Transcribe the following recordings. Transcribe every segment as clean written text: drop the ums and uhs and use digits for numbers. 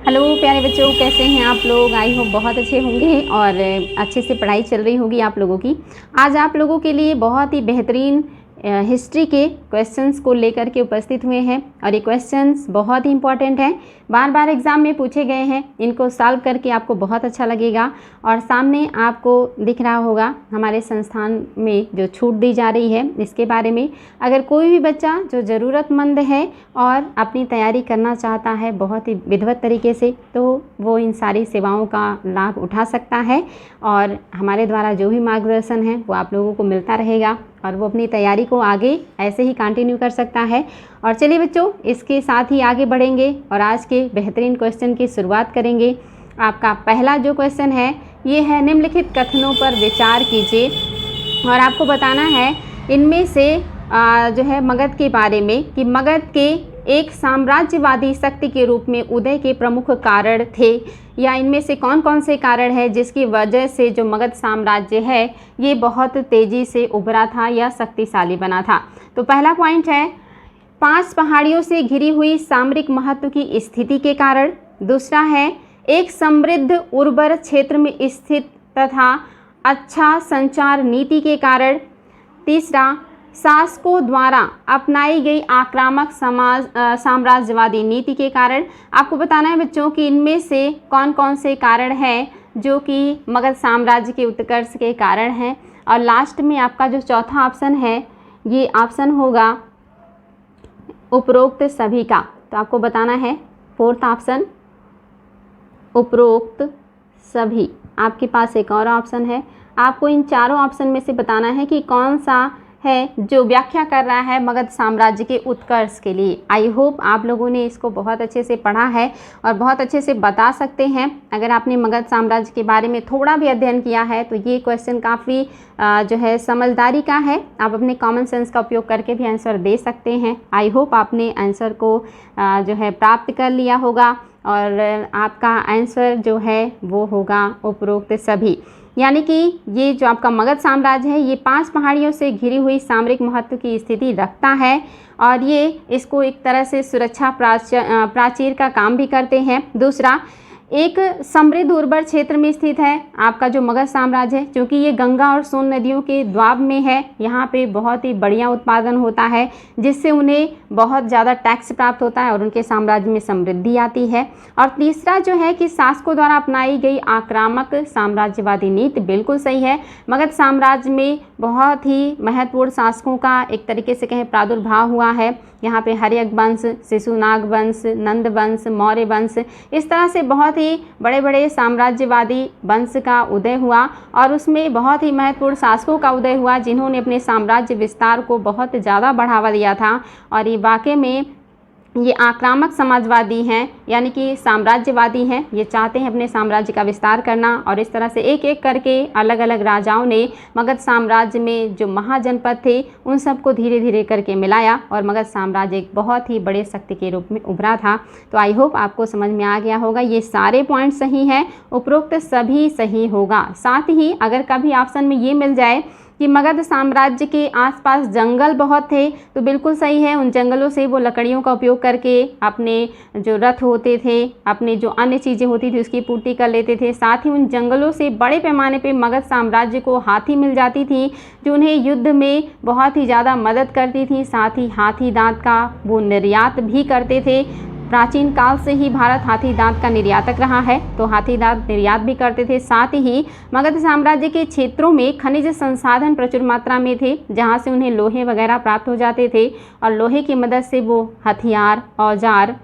Hello प्यारे बच्चों, कैसे हैं आप लोग। आई होप बहुत अच्छे होंगे और अच्छे से पढ़ाई चल रही होगी आप लोगों की। आज आप लोगों के लिए बहुत ही बेहतरीन हिस्ट्री के क्वेश्चंस को लेकर के उपस्थित हुए हैं और ये क्वेश्चंस बहुत ही इंपॉर्टेंट हैं, बार बार एग्ज़ाम में पूछे गए हैं। इनको सॉल्व करके आपको बहुत अच्छा लगेगा और सामने आपको दिख रहा होगा हमारे संस्थान में जो छूट दी जा रही है इसके बारे में। अगर कोई भी बच्चा जो ज़रूरतमंद है और अपनी तैयारी करना चाहता है बहुत ही विधिवत तरीके से, तो वो इन सारी सेवाओं का लाभ उठा सकता है और हमारे द्वारा जो भी मार्गदर्शन है वो आप लोगों को मिलता रहेगा और वो अपनी तैयारी को आगे ऐसे ही कंटिन्यू कर सकता है। और चलिए बच्चों, इसके साथ ही आगे बढ़ेंगे और आज के बेहतरीन क्वेश्चन की शुरुआत करेंगे। आपका पहला जो क्वेश्चन है ये है, निम्नलिखित कथनों पर विचार कीजिए और आपको बताना है इनमें से जो है मगध के बारे में कि मगध के एक साम्राज्यवादी शक्ति के रूप में उदय के प्रमुख कारण थे, या इनमें से कौन कौन से कारण है जिसकी वजह से जो मगध साम्राज्य है ये बहुत तेज़ी से उभरा था या शक्तिशाली बना था। तो पहला पॉइंट है 5 पहाड़ियों से घिरी हुई सामरिक महत्व की स्थिति के कारण। दूसरा है एक समृद्ध उर्वर क्षेत्र में स्थित तथा अच्छा संचार नीति के कारण। तीसरा, शासकों द्वारा अपनाई गई आक्रामक साम्राज्यवादी नीति के कारण। आपको बताना है बच्चों कि इनमें से कौन कौन से कारण हैं जो कि मगध साम्राज्य के उत्कर्ष के कारण हैं। और लास्ट में आपका जो चौथा ऑप्शन है ये ऑप्शन होगा उपरोक्त सभी का। तो आपको बताना है फोर्थ ऑप्शन उपरोक्त सभी। आपके पास एक और ऑप्शन है, आपको इन चारों ऑप्शन में से बताना है कि कौन सा है जो व्याख्या कर रहा है मगध साम्राज्य के उत्कर्ष के लिए। आई होप आप लोगों ने इसको बहुत अच्छे से पढ़ा है और बहुत अच्छे से बता सकते हैं। अगर आपने मगध साम्राज्य के बारे में थोड़ा भी अध्ययन किया है तो ये क्वेश्चन काफ़ी जो है समझदारी का है। आप अपने कॉमन सेंस का उपयोग करके भी आंसर दे सकते हैं। आई होप आपने आंसर को जो है प्राप्त कर लिया होगा और आपका आंसर जो है वो होगा उपरोक्त सभी। यानी कि ये जो आपका मगध साम्राज्य है ये 5 पहाड़ियों से घिरी हुई सामरिक महत्व की स्थिति रखता है और ये इसको एक तरह से सुरक्षा प्राचीर का काम भी करते हैं। दूसरा, एक समृद्ध उर्वर क्षेत्र में स्थित है आपका जो मगध साम्राज्य है, क्योंकि ये गंगा और सोन नदियों के द्वाब में है। यहाँ पे बहुत ही बढ़िया उत्पादन होता है जिससे उन्हें बहुत ज़्यादा टैक्स प्राप्त होता है और उनके साम्राज्य में समृद्धि आती है। और तीसरा जो है कि शासकों द्वारा अपनाई गई आक्रामक साम्राज्यवादी नीति बिल्कुल सही है। मगध साम्राज्य में बहुत ही महत्वपूर्ण शासकों का एक तरीके से कहें प्रादुर्भाव हुआ है। यहाँ पे हर्यक वंश, शिशुनाग वंश, नंद वंश, मौर्य वंश, इस तरह से बहुत ही बड़े बड़े साम्राज्यवादी वंश का उदय हुआ और उसमें बहुत ही महत्वपूर्ण शासकों का उदय हुआ जिन्होंने अपने साम्राज्य विस्तार को बहुत ज़्यादा बढ़ावा दिया था। और ये वाकई में ये आक्रामक समाजवादी हैं, यानी कि साम्राज्यवादी हैं। ये चाहते हैं अपने साम्राज्य का विस्तार करना और इस तरह से एक एक करके अलग अलग राजाओं ने मगध साम्राज्य में जो महाजनपद थे उन सबको धीरे धीरे करके मिलाया और मगध साम्राज्य एक बहुत ही बड़े शक्ति के रूप में उभरा था। तो आई होप आपको समझ में आ गया होगा। ये सारे पॉइंट सही हैं, उपरोक्त सभी सही होगा। साथ ही अगर कभी ऑप्शन में ये मिल जाए कि मगध साम्राज्य के आसपास जंगल बहुत थे तो बिल्कुल सही है। उन जंगलों से वो लकड़ियों का उपयोग करके अपने जो रथ होते थे, अपने जो अन्य चीज़ें होती थी उसकी पूर्ति कर लेते थे। साथ ही उन जंगलों से बड़े पैमाने पे मगध साम्राज्य को हाथी मिल जाती थी जो उन्हें युद्ध में बहुत ही ज़्यादा मदद करती थी। साथ ही हाथी दांत का वो निर्यात भी करते थे। प्राचीन काल से ही भारत हाथी दांत का निर्यातक रहा है, तो हाथी दांत निर्यात भी करते थे। साथ ही मगध साम्राज्य के क्षेत्रों में खनिज संसाधन प्रचुर मात्रा में थे जहां से उन्हें लोहे वगैरह प्राप्त हो जाते थे और लोहे की मदद से वो हथियार, औजार,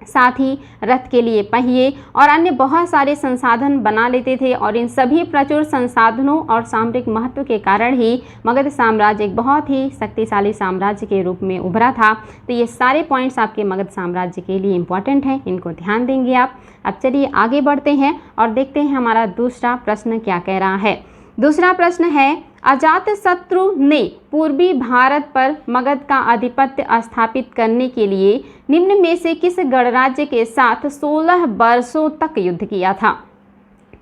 साथ ही रथ के लिए पहिए और अन्य बहुत सारे संसाधन बना लेते थे। और इन सभी प्रचुर संसाधनों और सामरिक महत्व के कारण ही मगध साम्राज्य एक बहुत ही शक्तिशाली साम्राज्य के रूप में उभरा था। तो ये सारे पॉइंट्स आपके मगध साम्राज्य के लिए इम्पॉर्टेंट हैं, इनको ध्यान देंगे आप। अब चलिए आगे बढ़ते हैं और देखते हैं हमारा दूसरा प्रश्न क्या कह रहा है। दूसरा प्रश्न है, अजातशत्रु ने पूर्वी भारत पर मगध का आधिपत्य स्थापित करने के लिए निम्न में से किस गणराज्य के साथ 16 वर्षों तक युद्ध किया था।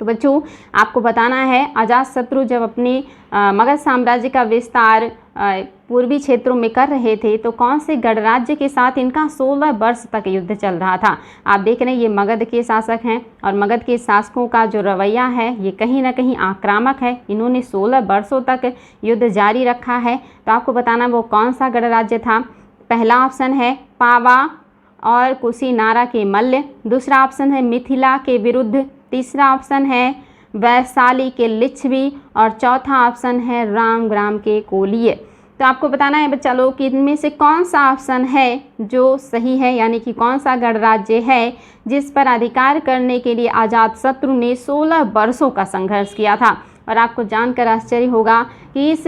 तो बच्चों आपको बताना है, अजातशत्रु जब अपने मगध साम्राज्य का विस्तार पूर्वी क्षेत्रों में कर रहे थे, तो कौन से गणराज्य के साथ इनका 16 वर्ष तक युद्ध चल रहा था। आप देख रहे हैं ये मगध के शासक हैं और मगध के शासकों का जो रवैया है ये कहीं ना कहीं आक्रामक है। इन्होंने 16 वर्षों तक युद्ध जारी रखा है। तो आपको बताना वो कौन सा गणराज्य था। पहला ऑप्शन है पावा और कुशीनारा के मल्ल, दूसरा ऑप्शन है मिथिला के विरुद्ध, तीसरा ऑप्शन है वैशाली के लिच्छवी और चौथा ऑप्शन है रामग्राम के कोलीय। तो आपको बताना है बच्चा लोग कि इनमें से कौन सा ऑप्शन है जो सही है, यानी कि कौन सा गणराज्य है जिस पर अधिकार करने के लिए अजातशत्रु ने 16 वर्षों का संघर्ष किया था। और आपको जानकर आश्चर्य होगा कि इस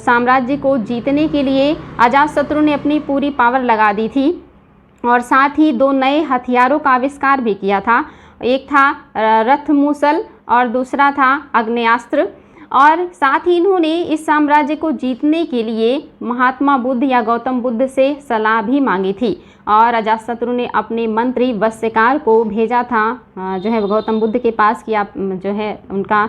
साम्राज्य को जीतने के लिए अजातशत्रु ने अपनी पूरी पावर लगा दी थी और साथ ही 2 नए हथियारों का आविष्कार भी किया था। एक था रथमूसल और दूसरा था आग्नेयास्त्र। और साथ ही इन्होंने इस साम्राज्य को जीतने के लिए महात्मा बुद्ध या गौतम बुद्ध से सलाह भी मांगी थी और अजातशत्रु ने अपने मंत्री वत्स्यकार को भेजा था जो है गौतम बुद्ध के पास कि आप जो है उनका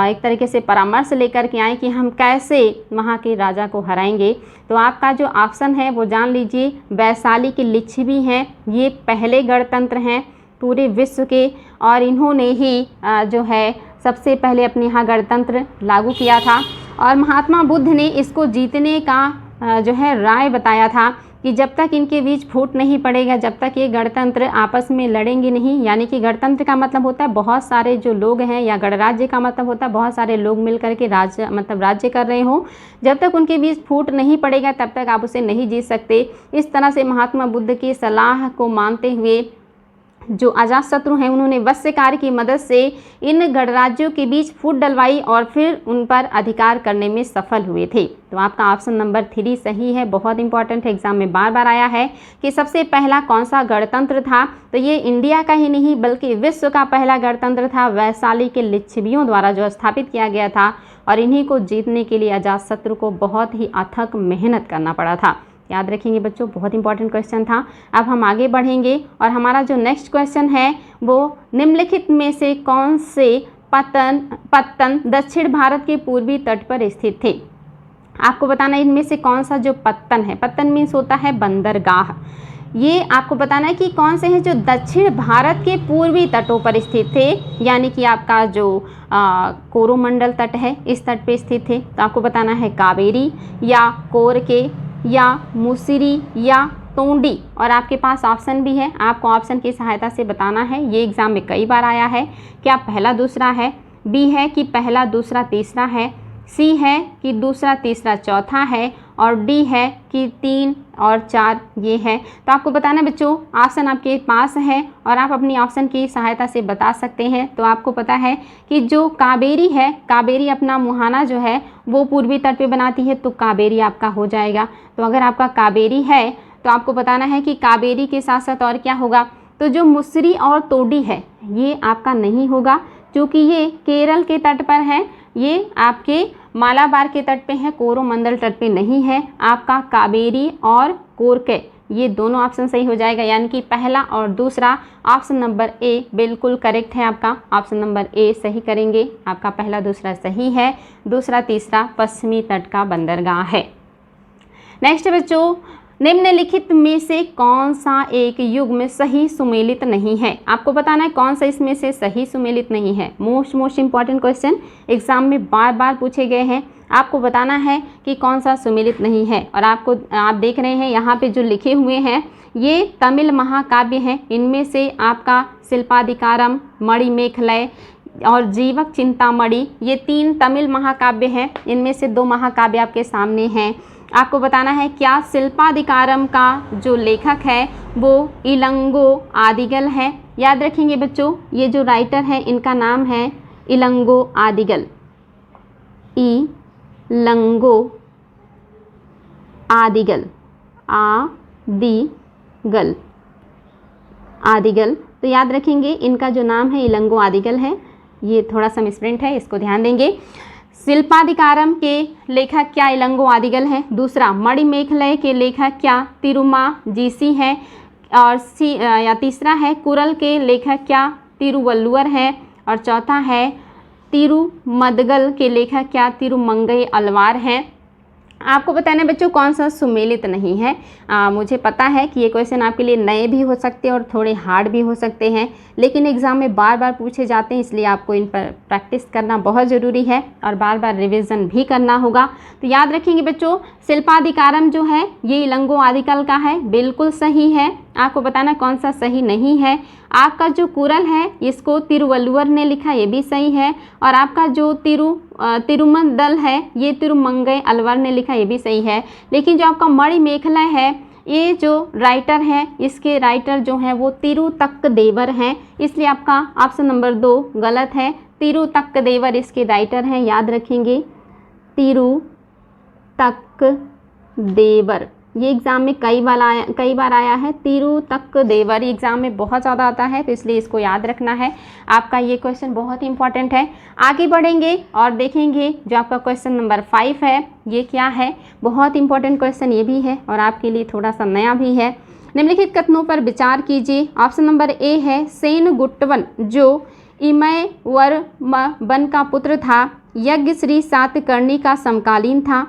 एक तरीके से परामर्श लेकर के आए कि हम कैसे वहाँ के राजा को हराएंगे। तो आपका जो ऑप्शन है वो जान लीजिए वैशाली के लिच्छवी हैं। ये पहले गणतंत्र हैं पूरे विश्व के और इन्होंने ही जो है सबसे पहले अपने यहाँ गणतंत्र लागू किया था। और महात्मा बुद्ध ने इसको जीतने का जो है राय बताया था कि जब तक इनके बीच फूट नहीं पड़ेगा, जब तक ये गणतंत्र आपस में लड़ेंगे नहीं, यानी कि गणतंत्र का मतलब होता है बहुत सारे जो लोग हैं, या गणराज्य का मतलब होता है बहुत सारे लोग मिलकर के राज्य कर रहे हो, जब तक उनके बीच फूट नहीं पड़ेगा तब तक आप उसे नहीं जीत सकते। इस तरह से महात्मा बुद्ध की सलाह को मानते हुए जो अजातशत्रु हैं उन्होंने वत्स्यकार की मदद से इन गणराज्यों के बीच फूट डलवाई और फिर उन पर अधिकार करने में सफल हुए थे। तो आपका ऑप्शन नंबर 3 सही है। बहुत इंपॉर्टेंट है, एग्जाम में बार बार आया है कि सबसे पहला कौन सा गणतंत्र था। तो ये इंडिया का ही नहीं बल्कि विश्व का पहला गणतंत्र था, वैशाली के लिच्छवियों द्वारा जो स्थापित किया गया था। और इन्हीं को जीतने के लिए अजातशत्रु को बहुत ही अथक मेहनत करना पड़ा था। याद रखेंगे बच्चों, बहुत इंपॉर्टेंट क्वेश्चन था। अब हम आगे बढ़ेंगे और हमारा जो नेक्स्ट क्वेश्चन है वो निम्नलिखित में से कौन से पत्तन दक्षिण भारत के पूर्वी तट पर स्थित थे। आपको बताना है इनमें से कौन सा जो पत्तन है, पत्तन मीन्स होता है बंदरगाह, ये आपको बताना है कि कौन से हैं जो दक्षिण भारत के पूर्वी तटों पर स्थित थे, यानी कि आपका जो कोरोमंडल तट है इस तट पे स्थित थे। तो आपको बताना है कावेरी या कोरके या मुसिरी या तोंडी। और आपके पास ऑप्शन भी है, आपको ऑप्शन की सहायता से बताना है। ये एग्ज़ाम में कई बार आया है। क्या पहला दूसरा है, बी है कि पहला दूसरा तीसरा है, सी है कि दूसरा तीसरा चौथा है और डी है कि 3 और 4 ये है। तो आपको बताना बच्चों ऑप्शन आपके पास है और आप अपनी ऑप्शन की सहायता से बता सकते हैं। तो आपको पता है कि जो कावेरी है, कावेरी अपना मुहाना जो है वो पूर्वी तट पे बनाती है, तो कावेरी आपका हो जाएगा। तो अगर आपका कावेरी है तो आपको बताना है कि कावेरी के साथ साथ और क्या होगा। तो जो मुसरी और तोडी है ये आपका नहीं होगा क्योंकि ये केरल के तट पर है, ये आपके मालाबार के तट पे है, कोरोमंडल तट पे नहीं है। आपका कावेरी और कोरके ये दोनों ऑप्शन सही हो जाएगा, यानी कि पहला और दूसरा ऑप्शन नंबर ए बिल्कुल करेक्ट है। आपका ऑप्शन नंबर ए सही करेंगे। आपका पहला दूसरा सही है, दूसरा तीसरा पश्चिमी तट का बंदरगाह है। नेक्स्ट बच्चों, निम्नलिखित में से कौन सा एक युग्म सही सुमेलित नहीं है। आपको बताना है कौन सा इसमें से सही सुमेलित नहीं है। मोस्ट इंपॉर्टेंट क्वेश्चन एग्जाम में बार बार पूछे गए हैं। आपको बताना है कि कौन सा सुमेलित नहीं है। और आप देख रहे हैं यहाँ पे जो लिखे हुए हैं ये तमिल महाकाव्य हैं। इनमें से आपका शिल्पाधिकारम, मणिमेखलय और जीवक चिंतामणि ये 3 तमिल महाकाव्य हैं। इनमें से 2 महाकाव्य आपके सामने हैं। आपको बताना है क्या शिल्पाधिकारम का जो लेखक है वो इलंगो आदिगल है। याद रखेंगे बच्चों ये जो राइटर है इनका नाम है इलंगो आदिगल, इलंगो आदिगल, आदिगल। तो याद रखेंगे इनका जो नाम है इलंगो आदिगल है। ये थोड़ा सा मिसप्रिंट है, इसको ध्यान देंगे। शिल्पाधिकारम के लेखक क्या इलंगो आदिगल हैं। दूसरा मणिमेखलय के लेखक क्या तिरुमाजीसी हैं। और तीसरा है कुरल के लेखक क्या तिरुवल्लुवर हैं। और चौथा है तिरुमदगल के लेखक क्या तिरुमंगई अलवार हैं। आपको बताना है बच्चों कौन सा सुमेलित नहीं है। मुझे पता है कि ये क्वेश्चन आपके लिए नए भी हो सकते हैं और थोड़े हार्ड भी हो सकते हैं, लेकिन एग्ज़ाम में बार बार पूछे जाते हैं, इसलिए आपको इन पर प्रैक्टिस करना बहुत ज़रूरी है और बार बार रिवीजन भी करना होगा। तो याद रखेंगे बच्चों, शिल्पाधिकारम जो है ये इलंगो आदिकाल का है, बिल्कुल सही है। आपको बताना कौन सा सही नहीं है। आपका जो कुरल है इसको तिरुवल्लुवर ने लिखा, ये भी सही है। और आपका जो तिरुमंदल है ये तिरुमंगई अलवर ने लिखा, ये भी सही है। लेकिन जो आपका मणिमेखला है ये जो राइटर है इसके राइटर जो हैं वो तिरुतक्कदेवर हैं, इसलिए आपका ऑप्शन नंबर 2 गलत है। तिरुतक्कदेवर इसके राइटर हैं, याद रखेंगे तिरुतक्कदेवर। ये एग्ज़ाम में कई बार आया है। तिरुतक्कदेवर एग्ज़ाम में बहुत ज़्यादा आता है, तो इसलिए इसको याद रखना है। आपका ये क्वेश्चन बहुत इंपॉर्टेंट है। आगे बढ़ेंगे और देखेंगे जो आपका क्वेश्चन नंबर 5 है ये क्या है। बहुत इंपॉर्टेंट क्वेश्चन ये भी है और आपके लिए थोड़ा सा नया भी है। निम्नलिखित कथनों पर विचार कीजिए। ऑप्शन नंबर ए है सेनगुट्टवन जो इमयवर्मन का पुत्र था, यज्ञ श्री सातकर्णी का समकालीन था।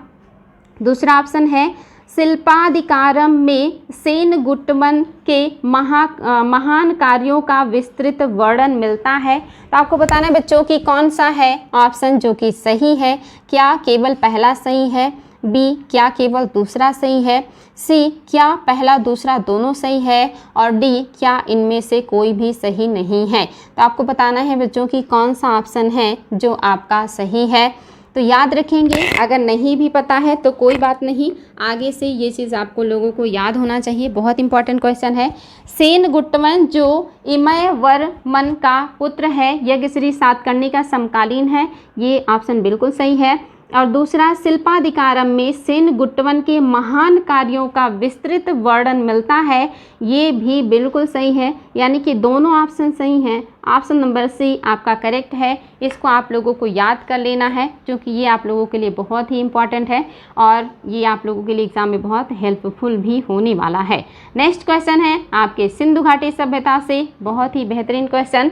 दूसरा ऑप्शन है शिल्पाधिकारम में सेनगुट्टवन के महान कार्यों का विस्तृत वर्णन मिलता है। तो आपको बताना है बच्चों कि कौन सा है ऑप्शन जो कि सही है। क्या केवल पहला सही है, बी क्या केवल दूसरा सही है, सी क्या पहला दूसरा दोनों सही है, और डी क्या इनमें से कोई भी सही नहीं है। तो आपको बताना है बच्चों कि कौन सा ऑप्शन है जो आपका सही है। तो याद रखेंगे, अगर नहीं भी पता है तो कोई बात नहीं, आगे से ये चीज़ आपको लोगों को याद होना चाहिए। बहुत इंपॉर्टेंट क्वेश्चन है। सेनगुट्टवन जो इमयवर्मन का पुत्र है, यज्ञश्री सातकर्णी का समकालीन है, ये ऑप्शन बिल्कुल सही है। और दूसरा शिल्पाधिकारम में सेनगुट्टवन के महान कार्यों का विस्तृत वर्णन मिलता है, ये भी बिल्कुल सही है। यानी कि दोनों ऑप्शन सही हैं। ऑप्शन नंबर सी आपका करेक्ट है। इसको आप लोगों को याद कर लेना है क्योंकि ये आप लोगों के लिए बहुत ही इंपॉर्टेंट है और ये आप लोगों के लिए एग्जाम में बहुत हेल्पफुल भी होने वाला है। नेक्स्ट क्वेश्चन है आपके सिंधु घाटी सभ्यता से, बहुत ही बेहतरीन क्वेश्चन।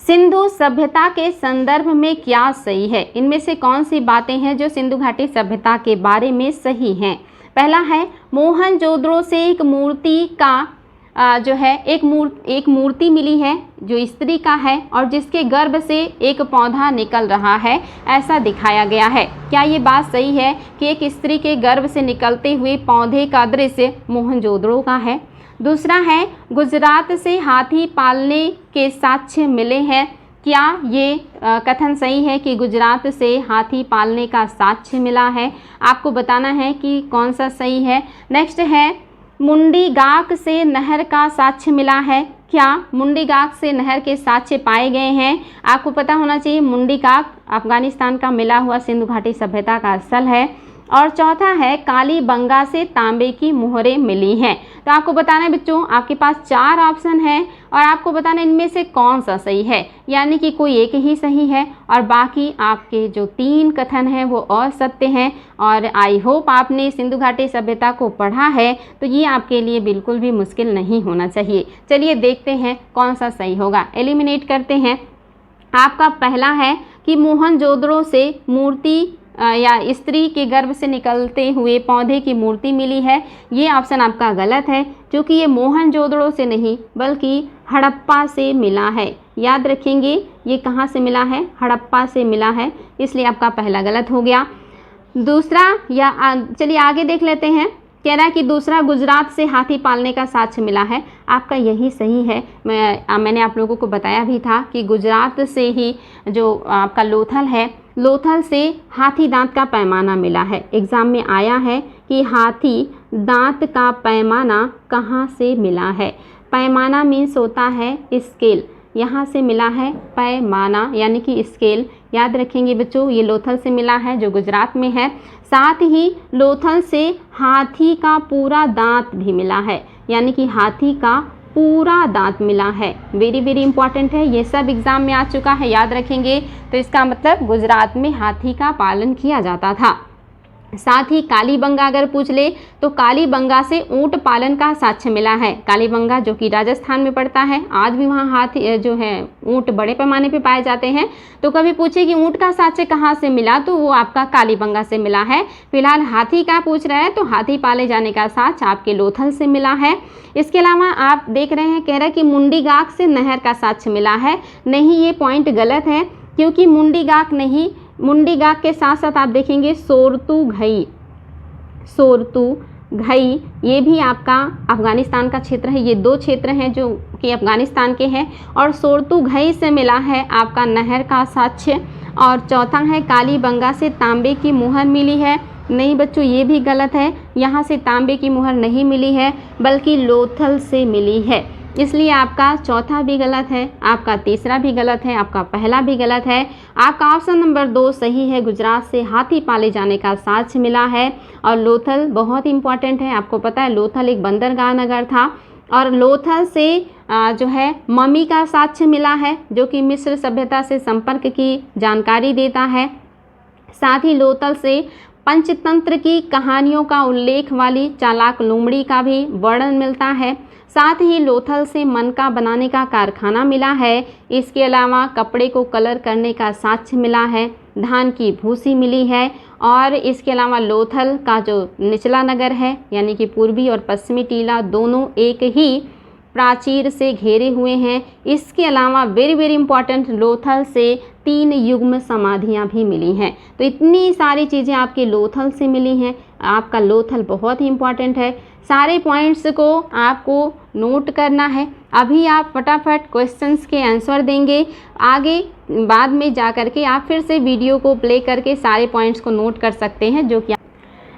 सिंधु सभ्यता के संदर्भ में क्या सही है? इनमें से कौन सी बातें हैं जो सिंधु घाटी सभ्यता के बारे में सही हैं? पहला है मोहनजोदड़ो से एक मूर्ति का जो है एक मूर्ति मिली है जो स्त्री का है और जिसके गर्भ से एक पौधा निकल रहा है, ऐसा दिखाया गया है। क्या ये बात सही है कि एक स्त्री के गर्भ से निकलते हुए पौधे का दृश्य मोहनजोदड़ो का है? दूसरा है गुजरात से हाथी पालने के साक्ष्य मिले हैं। क्या ये कथन सही है कि गुजरात से हाथी पालने का साक्ष्य मिला है? आपको बताना है कि कौन सा सही है। नेक्स्ट है मुंडीगाक से नहर का साक्ष्य मिला है। क्या मुंडीगाक से नहर के साक्ष्य पाए गए हैं? आपको पता होना चाहिए मुंडीगाक अफगानिस्तान का मिला हुआ सिंधु घाटी सभ्यता का स्थल है। और चौथा है कालीबंगा से तांबे की मोहरें मिली हैं। तो आपको बताना है बच्चों, आपके पास 4 ऑप्शन हैं और आपको बताना इनमें से कौन सा सही है, यानी कि कोई एक ही सही है और बाकी आपके जो 3 कथन हैं वो असत्य हैं। और आई होप आपने सिंधु घाटी सभ्यता को पढ़ा है, तो ये आपके लिए बिल्कुल भी मुश्किल नहीं होना चाहिए। चलिए देखते हैं कौन सा सही होगा, एलिमिनेट करते हैं। आपका पहला है कि मोहनजोदड़ो से मूर्ति या स्त्री के गर्भ से निकलते हुए पौधे की मूर्ति मिली है, ये ऑप्शन आपका गलत है क्योंकि ये मोहनजोदड़ो से नहीं बल्कि हड़प्पा से मिला है। याद रखेंगे ये कहाँ से मिला है, हड़प्पा से मिला है, इसलिए आपका पहला गलत हो गया। दूसरा चलिए आगे देख लेते हैं। कह रहा है कि दूसरा गुजरात से हाथी पालने का साक्ष्य मिला है, आपका यही सही है। मैंने आप लोगों को बताया भी था कि गुजरात से ही जो आपका लोथल है, लोथल से हाथी दांत का पैमाना मिला है। एग्ज़ाम में आया है कि हाथी दांत का पैमाना कहाँ से मिला है। पैमाना मीन्स होता है स्केल, यहाँ से मिला है पैमाना यानी कि स्केल। याद रखेंगे बच्चों, ये लोथल से मिला है जो गुजरात में है। साथ ही लोथल से हाथी का पूरा दांत भी मिला है, यानी कि हाथी का पूरा दांत मिला है। वेरी वेरी इंपॉर्टेंट है, ये सब एग्जाम में आ चुका है, याद रखेंगे। तो इसका मतलब गुजरात में हाथी का पालन किया जाता था। साथ ही कालीबंगा अगर पूछ ले तो कालीबंगा से ऊंट पालन का साक्ष्य मिला है। कालीबंगा जो कि राजस्थान में पड़ता है, आज भी वहाँ हाथी जो है ऊंट बड़े पैमाने पे पाए जाते हैं। तो कभी पूछे कि ऊंट का साक्ष्य कहाँ से मिला, तो वो आपका कालीबंगा से मिला है। फिलहाल हाथी का पूछ रहा है तो हाथी पाले जाने का साक्ष्य आपके लोथल से मिला है। इसके अलावा आप देख रहे हैं, कह रहा है कि मुंडीगाक से नहर का साक्ष्य मिला है। नहीं, ये पॉइंट गलत है, क्योंकि मुंडीगाक नहीं, मुंडीगाक के साथ साथ आप देखेंगे सोरतू घई, सोरतू घई ये भी आपका अफ़गानिस्तान का क्षेत्र है। ये दो क्षेत्र हैं जो कि अफ़गानिस्तान के हैं, और सोरतू घई से मिला है आपका नहर का साक्ष्य। और चौथा है कालीबंगा से तांबे की मुहर मिली है। नहीं बच्चों, ये भी गलत है, यहाँ से तांबे की मुहर नहीं मिली है बल्कि लोथल से मिली है। इसलिए आपका चौथा भी गलत है, आपका तीसरा भी गलत है, आपका पहला भी गलत है। आपका ऑप्शन नंबर 2 सही है। गुजरात से हाथी पाले जाने का साक्ष्य मिला है। और लोथल बहुत इंपॉर्टेंट है, आपको पता है लोथल एक बंदरगाह नगर था, और लोथल से जो है ममी का साक्ष्य मिला है, जो कि मिस्र सभ्यता से संपर्क की जानकारी देता है। साथ ही लोथल से पंचतंत्र की कहानियों का उल्लेख वाली चालाक लोमड़ी का भी वर्णन मिलता है। साथ ही लोथल से मनका बनाने का कारखाना मिला है। इसके अलावा कपड़े को कलर करने का साक्ष्य मिला है, धान की भूसी मिली है। और इसके अलावा लोथल का जो निचला नगर है, यानी कि पूर्वी और पश्चिमी टीला दोनों एक ही प्राचीर से घेरे हुए हैं। इसके अलावा वेरी वेरी इंपॉर्टेंट, लोथल से 3 युग्म समाधियां भी मिली हैं। तो इतनी सारी चीज़ें आपके लोथल से मिली हैं। आपका लोथल बहुत ही इंपॉर्टेंट है। सारे पॉइंट्स को आपको नोट करना है। अभी आप फटाफट क्वेश्चंस के आंसर देंगे, आगे बाद में जा कर के आप फिर से वीडियो को प्ले करके सारे पॉइंट्स को नोट कर सकते हैं। जो कि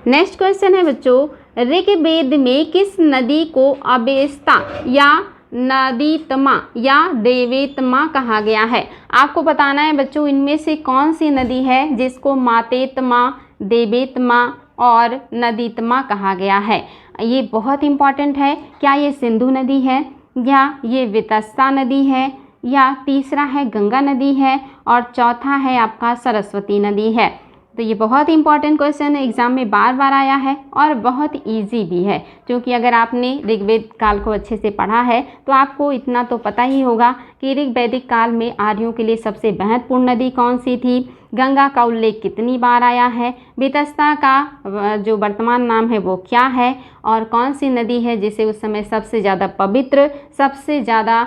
नेक्स्ट क्वेश्चन है बच्चों, ऋग्वेद में किस नदी को अवेस्ता या नदीतमा या देवेतमा कहा गया है? आपको बताना है बच्चों, इनमें से कौन सी नदी है जिसको मातेतमा, देवेतमा और नदीतमा कहा गया है। ये बहुत इंपॉर्टेंट है। क्या ये सिंधु नदी है, या ये वितस्ता नदी है, या तीसरा है गंगा नदी है, और चौथा है आपका सरस्वती नदी है। तो ये बहुत इंपॉर्टेंट क्वेश्चन है, एग्ज़ाम में बार बार आया है और बहुत इजी भी है। क्योंकि अगर आपने ऋग्वेद काल को अच्छे से पढ़ा है तो आपको इतना तो पता ही होगा कि ऋग्वैदिक काल में आर्यों के लिए सबसे महत्वपूर्ण नदी कौन सी थी, गंगा का उल्लेख कितनी बार आया है, वितस्ता का जो वर्तमान नाम है वो क्या है, और कौन सी नदी है जिसे उस समय सबसे ज़्यादा पवित्र, सबसे ज़्यादा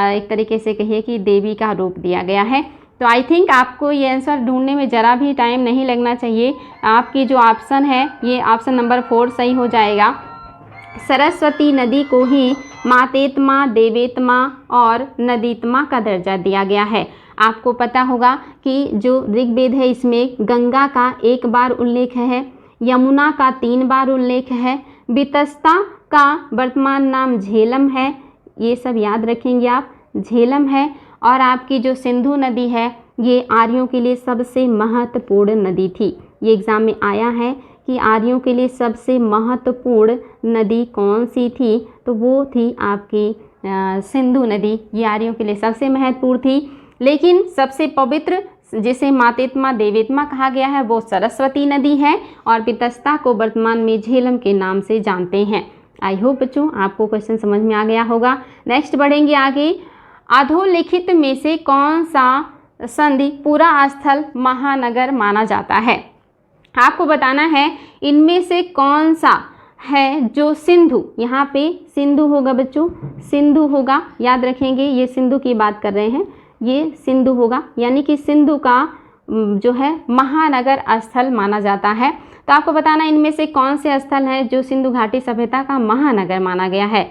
एक तरीके से कहिए कि देवी का रूप दिया गया है। तो आई थिंक आपको ये आंसर ढूंढने में ज़रा भी टाइम नहीं लगना चाहिए। आपकी जो ऑप्शन है ये ऑप्शन नंबर 4 सही हो जाएगा। सरस्वती नदी को ही मातेतमा, देवेतमा और नदीतमा का दर्जा दिया गया है। आपको पता होगा कि जो ऋग्वेद है इसमें गंगा का 1 बार उल्लेख है, यमुना का 3 बार उल्लेख है, वितस्ता का वर्तमान नाम झेलम है, ये सब याद रखेंगे आप, झेलम है। और आपकी जो सिंधु नदी है ये आर्यों के लिए सबसे महत्वपूर्ण नदी थी। ये एग्ज़ाम में आया है कि आर्यों के लिए सबसे महत्वपूर्ण नदी कौन सी थी, तो वो थी आपकी सिंधु नदी। ये आर्यों के लिए सबसे महत्वपूर्ण थी। लेकिन सबसे पवित्र जिसे मातेतमा, देवेतमा कहा गया है वो सरस्वती नदी है, और वितस्ता को वर्तमान में झेलम के नाम से जानते हैं। आई होप बच्चों आपको क्वेश्चन समझ में आ गया होगा। नेक्स्ट बढ़ेंगे आगे। अधोलिखित में से कौन सा संधि पूरा स्थल महानगर माना जाता है? आपको बताना है इनमें से कौन सा है जो सिंधु, यहाँ पे सिंधु होगा बच्चों, सिंधु होगा, याद रखेंगे ये सिंधु की बात कर रहे हैं, ये सिंधु होगा, यानी कि सिंधु का जो है महानगर स्थल माना जाता है। तो आपको बताना इनमें से कौन से स्थल हैं जो सिंधु घाटी सभ्यता का महानगर माना गया है।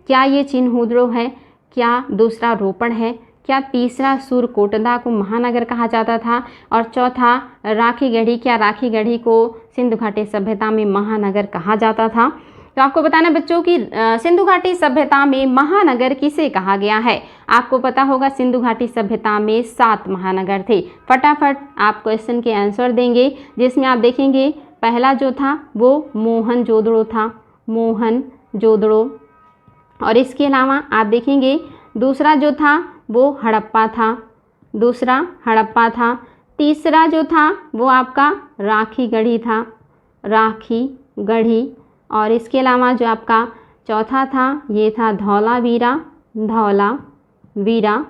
क्या ये चिन्हुद्रो है, क्या दूसरा रोपड़ है, क्या तीसरा सूरकोटदा को महानगर कहा जाता था, और चौथा राखीगढ़ी, क्या राखीगढ़ी को सिंधु घाटी सभ्यता में महानगर कहा जाता था। तो आपको बताना बच्चों कि सिंधु घाटी सभ्यता में महानगर किसे कहा गया है। आपको पता होगा सिंधु घाटी सभ्यता में 7 महानगर थे। फटाफट आप क्वेश्चन के आंसर देंगे, जिसमें आप देखेंगे पहला जो था वो मोहनजोदड़ो था, मोहनजोदड़ो। और इसके अलावा आप देखेंगे दूसरा जो था वो हड़प्पा था, दूसरा हड़प्पा था। तीसरा जो था वो आपका राखीगढ़ी था, राखी गढ़ी। और इसके अलावा जो आपका चौथा था ये था धौलावीरा, धौलावीरा।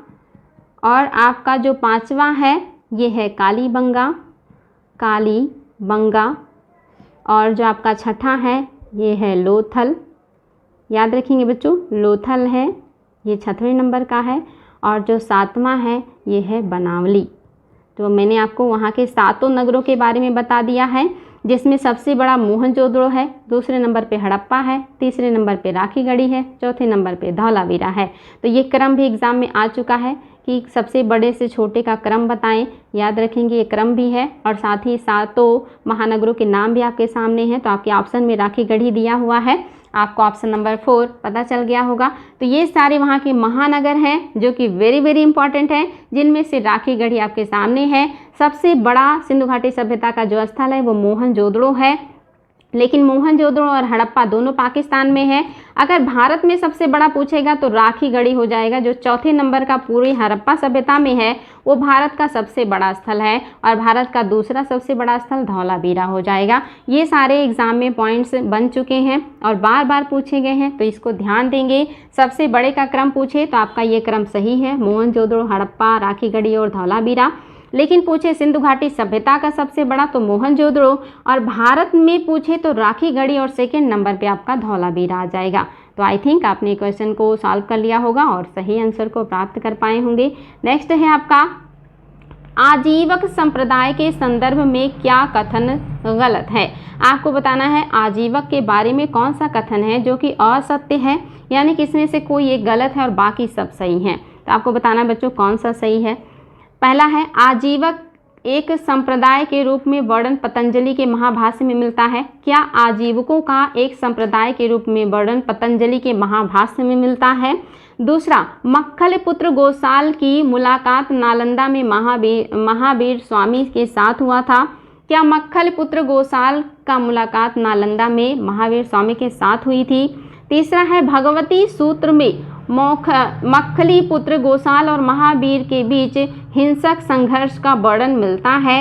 और आपका जो पांचवा है ये है कालीबंगा, कालीबंगा। और जो आपका छठा है ये है लोथल, याद रखेंगे बच्चों, लोथल है, ये 6वें नंबर का है। और जो 7वां है ये है बनावली। तो मैंने आपको वहाँ के 7 नगरों के बारे में बता दिया है, जिसमें सबसे बड़ा मोहनजोदड़ो है, दूसरे नंबर पे हड़प्पा है, तीसरे नंबर पे राखीगढ़ी है, चौथे नंबर पे धौलावीरा है। तो ये क्रम भी एग्ज़ाम में आ चुका है कि सबसे बड़े से छोटे का क्रम बताएं, याद रखेंगे ये क्रम भी है। और साथ ही 7 महानगरों के नाम भी आपके सामने हैं। तो आपके ऑप्शन में राखीगढ़ी दिया हुआ है, आपको ऑप्शन नंबर 4 पता चल गया होगा। तो ये सारे वहाँ के महानगर हैं जो कि वेरी वेरी इंपॉर्टेंट हैं, जिनमें से राखीगढ़ी आपके सामने है। सबसे बड़ा सिंधु घाटी सभ्यता का जो स्थल है वो मोहनजोदड़ो है, लेकिन मोहनजोदड़ो और हड़प्पा दोनों पाकिस्तान में है। अगर भारत में सबसे बड़ा पूछेगा तो राखीगढ़ी हो जाएगा, जो चौथे नंबर का पूरी हड़प्पा सभ्यता में है, वो भारत का सबसे बड़ा स्थल है। और भारत का दूसरा सबसे बड़ा स्थल धौलावीरा हो जाएगा। ये सारे एग्जाम में पॉइंट्स बन चुके हैं और बार बार पूछे गए हैं, तो इसको ध्यान देंगे। सबसे बड़े का क्रम पूछे तो आपका ये क्रम सही है, मोहनजोदड़ो, हड़प्पा, राखीगढ़ी और धौलावीरा। लेकिन पूछे सिंधु घाटी सभ्यता का सबसे बड़ा तो मोहनजोदड़ो, और भारत में पूछे तो राखीगढ़ी, और सेकंड नंबर पे आपका धौलावीरा आ जाएगा। तो आई थिंक आपने क्वेश्चन को सॉल्व कर लिया होगा और सही आंसर को प्राप्त कर पाए होंगे। नेक्स्ट है आपका आजीवक संप्रदाय के संदर्भ में क्या कथन गलत है। आपको बताना है आजीवक के बारे में कौन सा कथन है जो कि असत्य है, यानी कि इसमें से कोई एक गलत है और बाकी सब सही हैं। तो आपको बताना है बच्चों कौन सा सही है। पहला है आजीवक एक संप्रदाय के रूप में वर्णन पतंजलि के महाभाष्य में मिलता है। क्या आजीवकों का एक संप्रदाय के रूप में वर्णन पतंजलि के महाभाष्य में मिलता है। दूसरा, मक्खल पुत्र गोसाल की मुलाकात नालंदा में महावीर स्वामी के साथ हुआ था। क्या मक्खल पुत्र गोसाल का मुलाकात नालंदा में महावीर स्वामी के साथ हुई थी। तीसरा है भगवती सूत्र में मक्खली पुत्र गोसाल और महावीर के बीच हिंसक संघर्ष का वर्णन मिलता है।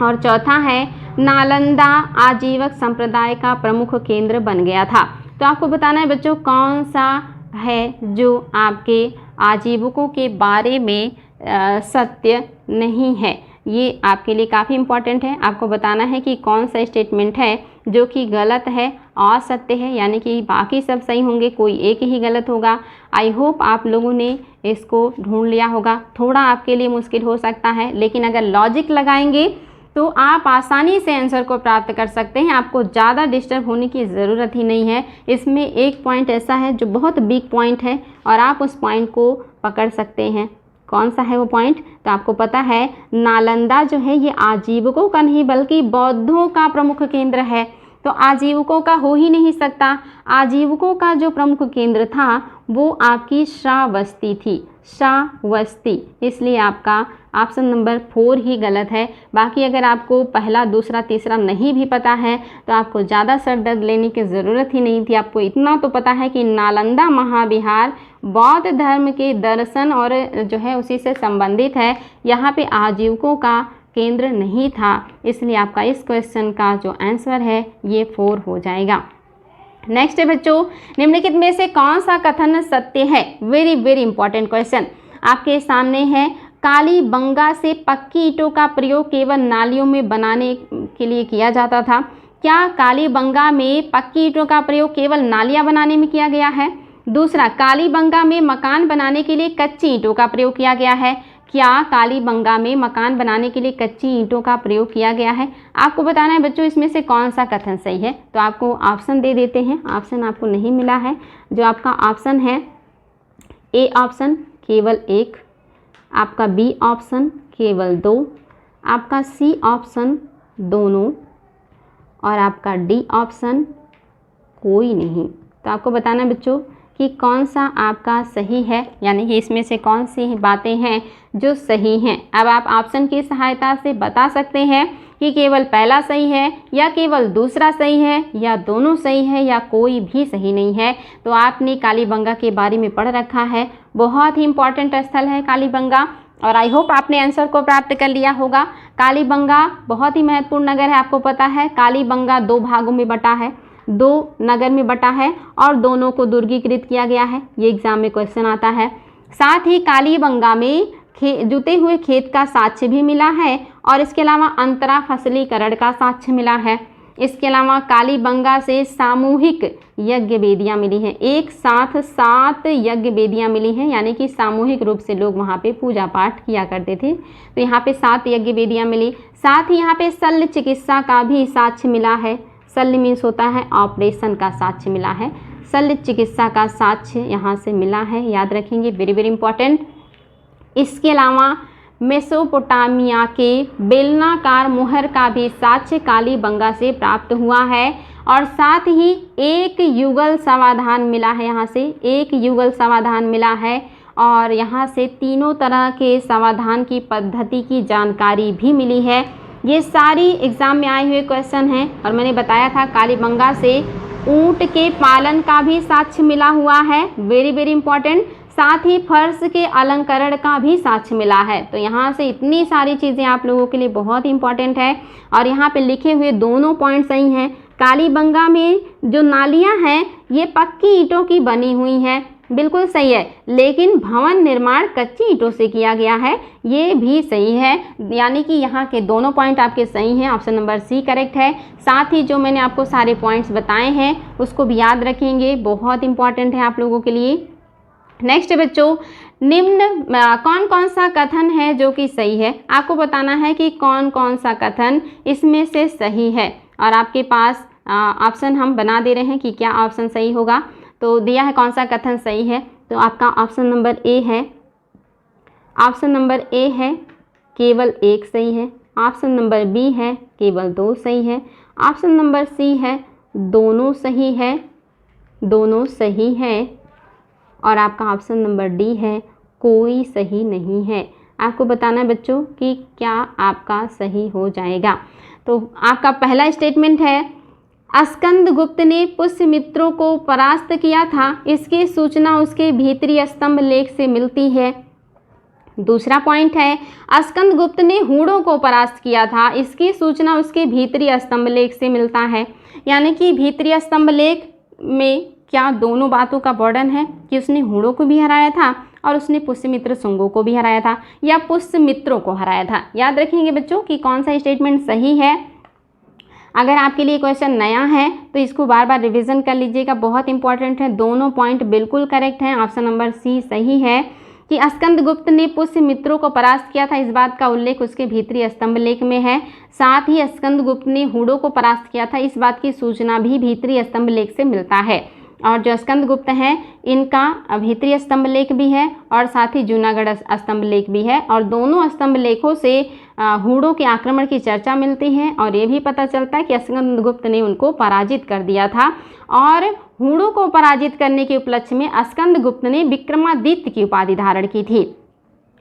और चौथा है नालंदा आजीवक संप्रदाय का प्रमुख केंद्र बन गया था। तो आपको बताना है बच्चों कौन सा है जो आपके आजीवकों के बारे में सत्य नहीं है। ये आपके लिए काफ़ी इम्पॉर्टेंट है। आपको बताना है कि कौन सा स्टेटमेंट है जो कि गलत है, असत्य है, यानी कि बाकी सब सही होंगे, कोई एक ही गलत होगा। आई होप आप लोगों ने इसको ढूंढ लिया होगा। थोड़ा आपके लिए मुश्किल हो सकता है, लेकिन अगर लॉजिक लगाएंगे तो आप आसानी से आंसर को प्राप्त कर सकते हैं। आपको ज़्यादा डिस्टर्ब होने की ज़रूरत ही नहीं है। इसमें एक पॉइंट ऐसा है जो बहुत बिग पॉइंट है और आप उस पॉइंट को पकड़ सकते हैं। कौन सा है वो पॉइंट, तो आपको पता है नालंदा जो है ये आजीवकों का नहीं बल्कि बौद्धों का प्रमुख केंद्र है। तो आजीवकों का हो ही नहीं सकता। आजीवकों का जो प्रमुख केंद्र था वो आपकी श्रावस्ती थी, श्रावस्ती। इसलिए आपका ऑप्शन नंबर 4 ही गलत है। बाकी अगर आपको पहला, दूसरा, तीसरा नहीं भी पता है तो आपको ज़्यादा सर दर्द लेने की ज़रूरत ही नहीं थी। आपको इतना तो पता है कि नालंदा महाविहार बौद्ध धर्म के दर्शन और जो है उसी से संबंधित है। यहाँ पे आजीवकों का केंद्र नहीं था, इसलिए आपका इस क्वेश्चन का जो आंसर है ये 4 हो जाएगा। नेक्स्ट है बच्चों, निम्नलिखित में से कौन सा कथन सत्य है। वेरी वेरी इंपॉर्टेंट क्वेश्चन आपके सामने है। कालीबंगा से पक्की ईंटों का प्रयोग केवल नालियों में बनाने के लिए किया जाता था। क्या कालीबंगा में पक्की ईंटों का प्रयोग केवल नालियां बनाने में किया गया है। दूसरा, कालीबंगा में मकान बनाने के लिए कच्ची ईंटों का प्रयोग किया गया है। क्या कालीबंगा में मकान बनाने के लिए कच्ची ईंटों का प्रयोग किया गया है। आपको बताना है बच्चों इसमें से कौन सा कथन सही है। तो आपको ऑप्शन दे देते हैं। ऑप्शन आपको नहीं मिला है। जो आपका ऑप्शन है ए ऑप्शन केवल 1, आपका बी ऑप्शन केवल 2, आपका सी ऑप्शन दोनों और आपका डी ऑप्शन कोई नहीं। तो आपको बताना है बच्चों कि कौन सा आपका सही है, यानी कि इसमें से कौन सी बातें हैं जो सही हैं। अब आप ऑप्शन की सहायता से बता सकते हैं कि केवल पहला सही है या केवल दूसरा सही है या दोनों सही है या कोई भी सही नहीं है। तो आपने कालीबंगा के बारे में पढ़ रखा है, बहुत ही इम्पॉर्टेंट स्थल है कालीबंगा। और आई होप आपने आंसर को प्राप्त कर लिया होगा। कालीबंगा बहुत ही महत्वपूर्ण नगर है, आपको पता है कालीबंगा 2 भागों में बटा है, 2 नगर में बटा है और दोनों को दुर्गीकृत किया गया है। ये एग्जाम में क्वेश्चन आता है। साथ ही कालीबंगा में जुते हुए खेत का साक्ष्य भी मिला है और इसके अलावा अंतरा फसलीकरण का साक्ष्य मिला है। इसके अलावा कालीबंगा से सामूहिक यज्ञ वेदियाँ मिली हैं, एक साथ 7 यज्ञ वेदियाँ मिली हैं, यानी कि सामूहिक रूप से लोग वहाँ पे पूजा पाठ किया करते थे। तो यहाँ पे 7 यज्ञ वेदियाँ मिली। साथ ही यहाँ पे शल्य चिकित्सा का भी साक्ष्य मिला है। शल्य मीन्स होता है ऑपरेशन का साक्ष्य मिला है, शल्य चिकित्सा का साक्ष्य यहाँ से मिला है, याद रखेंगे, वेरी वेरी इंपॉर्टेंट। इसके अलावा मेसोपोटामिया के बेलनाकार मुहर का भी साक्ष्य कालीबंगा से प्राप्त हुआ है और साथ ही एक युगल समाधान मिला है, यहाँ से एक युगल समाधान मिला है और यहाँ से तीनों तरह के समाधान की पद्धति की जानकारी भी मिली है। ये सारी एग्ज़ाम में आए हुए क्वेश्चन हैं और मैंने बताया था कालीबंगा से ऊंट के पालन का भी साक्ष्य मिला हुआ है, वेरी वेरी इंपॉर्टेंट। साथ ही फर्श के अलंकरण का भी साक्ष्य मिला है। तो यहाँ से इतनी सारी चीज़ें आप लोगों के लिए बहुत इंपॉर्टेंट है और यहाँ पे लिखे हुए दोनों पॉइंट सही हैं। कालीबंगा में जो नालियाँ हैं ये पक्की ईंटों की बनी हुई हैं, बिल्कुल सही है, लेकिन भवन निर्माण कच्ची ईंटों से किया गया है, ये भी सही है। यानी कि यहाँ के दोनों पॉइंट आपके सही हैं, ऑप्शन नंबर सी करेक्ट है। साथ ही जो मैंने आपको सारे पॉइंट्स बताए हैं उसको भी याद रखेंगे, बहुत इंपॉर्टेंट है आप लोगों के लिए। नेक्स्ट बच्चों, निम्न कौन कौन सा कथन है जो कि सही है, आपको बताना है कि कौन कौन सा कथन इसमें से सही है और आपके पास ऑप्शन हम बना दे रहे हैं कि क्या ऑप्शन सही होगा। तो दिया है कौन सा कथन सही है, तो आपका ऑप्शन नंबर ए है, ऑप्शन नंबर ए है केवल 1 सही है, ऑप्शन नंबर बी है केवल 2 सही है, ऑप्शन नंबर सी है दोनों सही है, दोनों सही है और आपका ऑप्शन नंबर डी है कोई सही नहीं है। आपको बताना है बच्चों कि क्या आपका सही हो जाएगा। तो आपका पहला स्टेटमेंट है स्कंदगुप्त ने पुष्यमित्रों को परास्त किया था, इसकी सूचना उसके भीतरी स्तंभ लेख से मिलती है। दूसरा पॉइंट है स्कंदगुप्त ने हूणों को परास्त किया था, इसकी सूचना उसके भीतरी स्तंभ लेख से मिलता है। यानी कि भीतरी स्तंभ लेख में क्या दोनों बातों का वर्णन है कि उसने हूणों को भी हराया था और उसने पुष्यमित्र शुंगों को भी हराया था या पुष्यमित्रों को हराया था। याद रखेंगे बच्चों कि कौन सा स्टेटमेंट सही है। अगर आपके लिए क्वेश्चन नया है तो इसको बार बार रिवीजन कर लीजिएगा, बहुत इंपॉर्टेंट है। दोनों पॉइंट बिल्कुल करेक्ट हैं, ऑप्शन नंबर सी सही है कि स्कंदगुप्त ने पुष्यमित्रों को परास्त किया था, इस बात का उल्लेख उसके भीतरी स्तंभ लेख में है। साथ ही स्कंदगुप्त ने हूणों को परास्त किया था, इस बात की सूचना भी भीतरी स्तंभ लेख से मिलता है। और जो स्कंदगुप्त हैं इनका भीतरी स्तंभ लेख भी है और साथ ही जूनागढ़ स्तंभ लेख भी है और दोनों स्तंभ लेखों से हूणों के आक्रमण की चर्चा मिलती है और ये भी पता चलता है कि स्कंदगुप्त ने उनको पराजित कर दिया था। और हूणों को पराजित करने के उपलक्ष्य में स्कंदगुप्त ने विक्रमादित्य की उपाधि धारण की थी।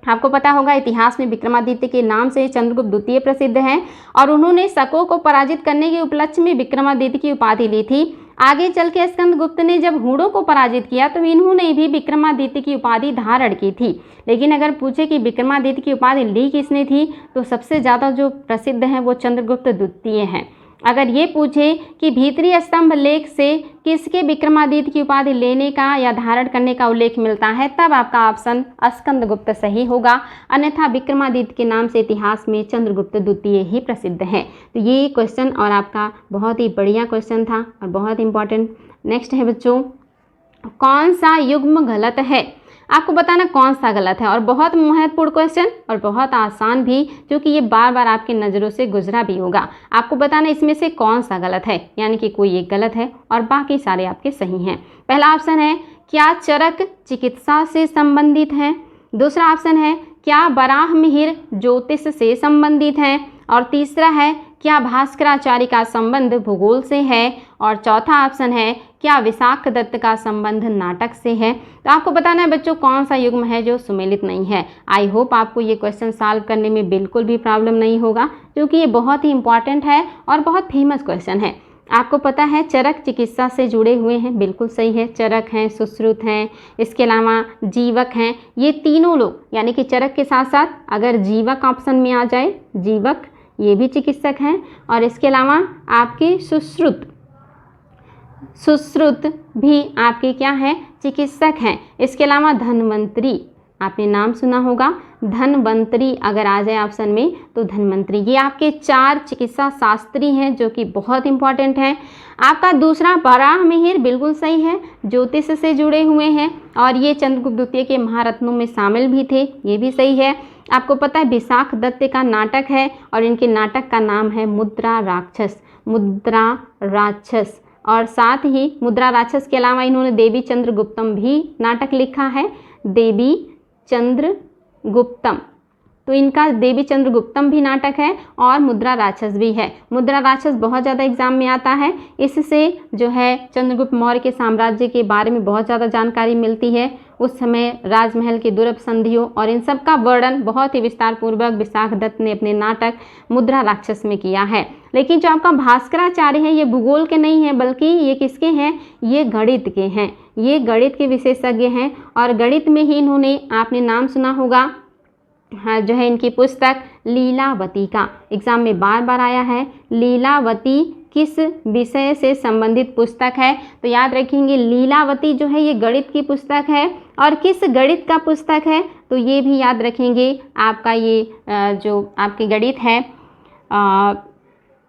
आपको पता होगा इतिहास में विक्रमादित्य के नाम से चंद्रगुप्त द्वितीय प्रसिद्ध हैं और उन्होंने शकों को पराजित करने के उपलक्ष्य में विक्रमादित्य की उपाधि ली थी। आगे चल के स्कंदगुप्त ने जब हूणों को पराजित किया तो इन्होंने भी विक्रमादित्य की उपाधि धारण की थी। लेकिन अगर पूछे कि विक्रमादित्य की उपाधि ली किसने थी तो सबसे ज़्यादा जो प्रसिद्ध हैं वो चंद्रगुप्त द्वितीय हैं। अगर ये पूछे कि भीतरी स्तंभ लेख से किसके विक्रमादित्य की उपाधि लेने का या धारण करने का उल्लेख मिलता है तब आपका ऑप्शन स्कंदगुप्त सही होगा, अन्यथा विक्रमादित्य के नाम से इतिहास में चंद्रगुप्त द्वितीय ही प्रसिद्ध है। तो ये क्वेश्चन और आपका बहुत ही बढ़िया क्वेश्चन था और बहुत इंपॉर्टेंट। नेक्स्ट है बच्चों, कौन सा युग्म गलत है, आपको बताना कौन सा गलत है और बहुत महत्वपूर्ण क्वेश्चन और बहुत आसान भी, क्योंकि ये बार बार आपकी नज़रों से गुजरा भी होगा। आपको बताना इसमें से कौन सा गलत है, यानी कि कोई एक गलत है और बाकी सारे आपके सही हैं। पहला ऑप्शन है क्या चरक चिकित्सा से संबंधित है, दूसरा ऑप्शन है क्या बराह मिहिर ज्योतिष से संबंधित है और तीसरा है क्या भास्कराचार्य का संबंध भूगोल से है और चौथा ऑप्शन है क्या विशाख दत्त का संबंध नाटक से है। तो आपको बताना है बच्चों कौन सा युग्म है जो सुमेलित नहीं है। आई होप आपको ये क्वेश्चन सॉल्व करने में बिल्कुल भी प्रॉब्लम नहीं होगा, क्योंकि ये बहुत ही इंपॉर्टेंट है और बहुत फेमस क्वेश्चन है। आपको पता है चरक चिकित्सा से जुड़े हुए हैं, बिल्कुल सही है। चरक हैं, सुश्रुत हैं, इसके अलावा जीवक हैं। ये तीनों लोग, यानी कि चरक के साथ साथ अगर जीवक ऑप्शन में आ जाए, जीवक ये भी चिकित्सक हैं। और इसके अलावा आपके सुश्रुत भी आपके क्या हैं, चिकित्सक हैं। इसके अलावा धन्वंतरी, आपने नाम सुना होगा, धन्वंतरी अगर आ जाए ऑप्शन में तो धन्वंतरी। ये आपके 4 चिकित्सा शास्त्री हैं जो कि बहुत इंपॉर्टेंट हैं। आपका दूसरा बराहमिहिर बिल्कुल सही है, ज्योतिष से जुड़े हुए हैं और ये चंद्रगुप्त द्वितीय के महारत्नों में शामिल भी थे, ये भी सही है। आपको पता है विशाख दत्त का नाटक है और इनके नाटक का नाम है मुद्रा राक्षस, मुद्रा राक्षस। और साथ ही मुद्रा राक्षस के अलावा इन्होंने देवी चंद्रगुप्तम भी नाटक लिखा है, देवी चंद्रगुप्तम। तो इनका देवी चंद्रगुप्तम भी नाटक है और मुद्रा राक्षस भी है। मुद्रा राक्षस बहुत ज़्यादा एग्जाम में आता है, इससे जो है चंद्रगुप्त मौर्य के साम्राज्य के बारे में बहुत ज़्यादा जानकारी मिलती है। उस समय राजमहल की दुर्लभ संधियों और इन सब का वर्णन बहुत ही विस्तार पूर्वक विशाख दत्त ने अपने नाटक मुद्रा राक्षस में किया है। लेकिन जो आपका भास्कराचार्य है ये भूगोल के नहीं है, बल्कि ये किसके हैं, ये गणित के हैं। ये गणित के विशेषज्ञ हैं और गणित में ही इन्होंने, आपने नाम सुना होगा, हाँ, जो है इनकी पुस्तक लीलावती का एग्जाम में बार बार आया है। लीलावती किस विषय से संबंधित पुस्तक है, तो याद रखेंगे लीलावती जो है ये गणित की पुस्तक है। और किस गणित का पुस्तक है, तो ये भी याद रखेंगे। आपका ये जो आपके गणित है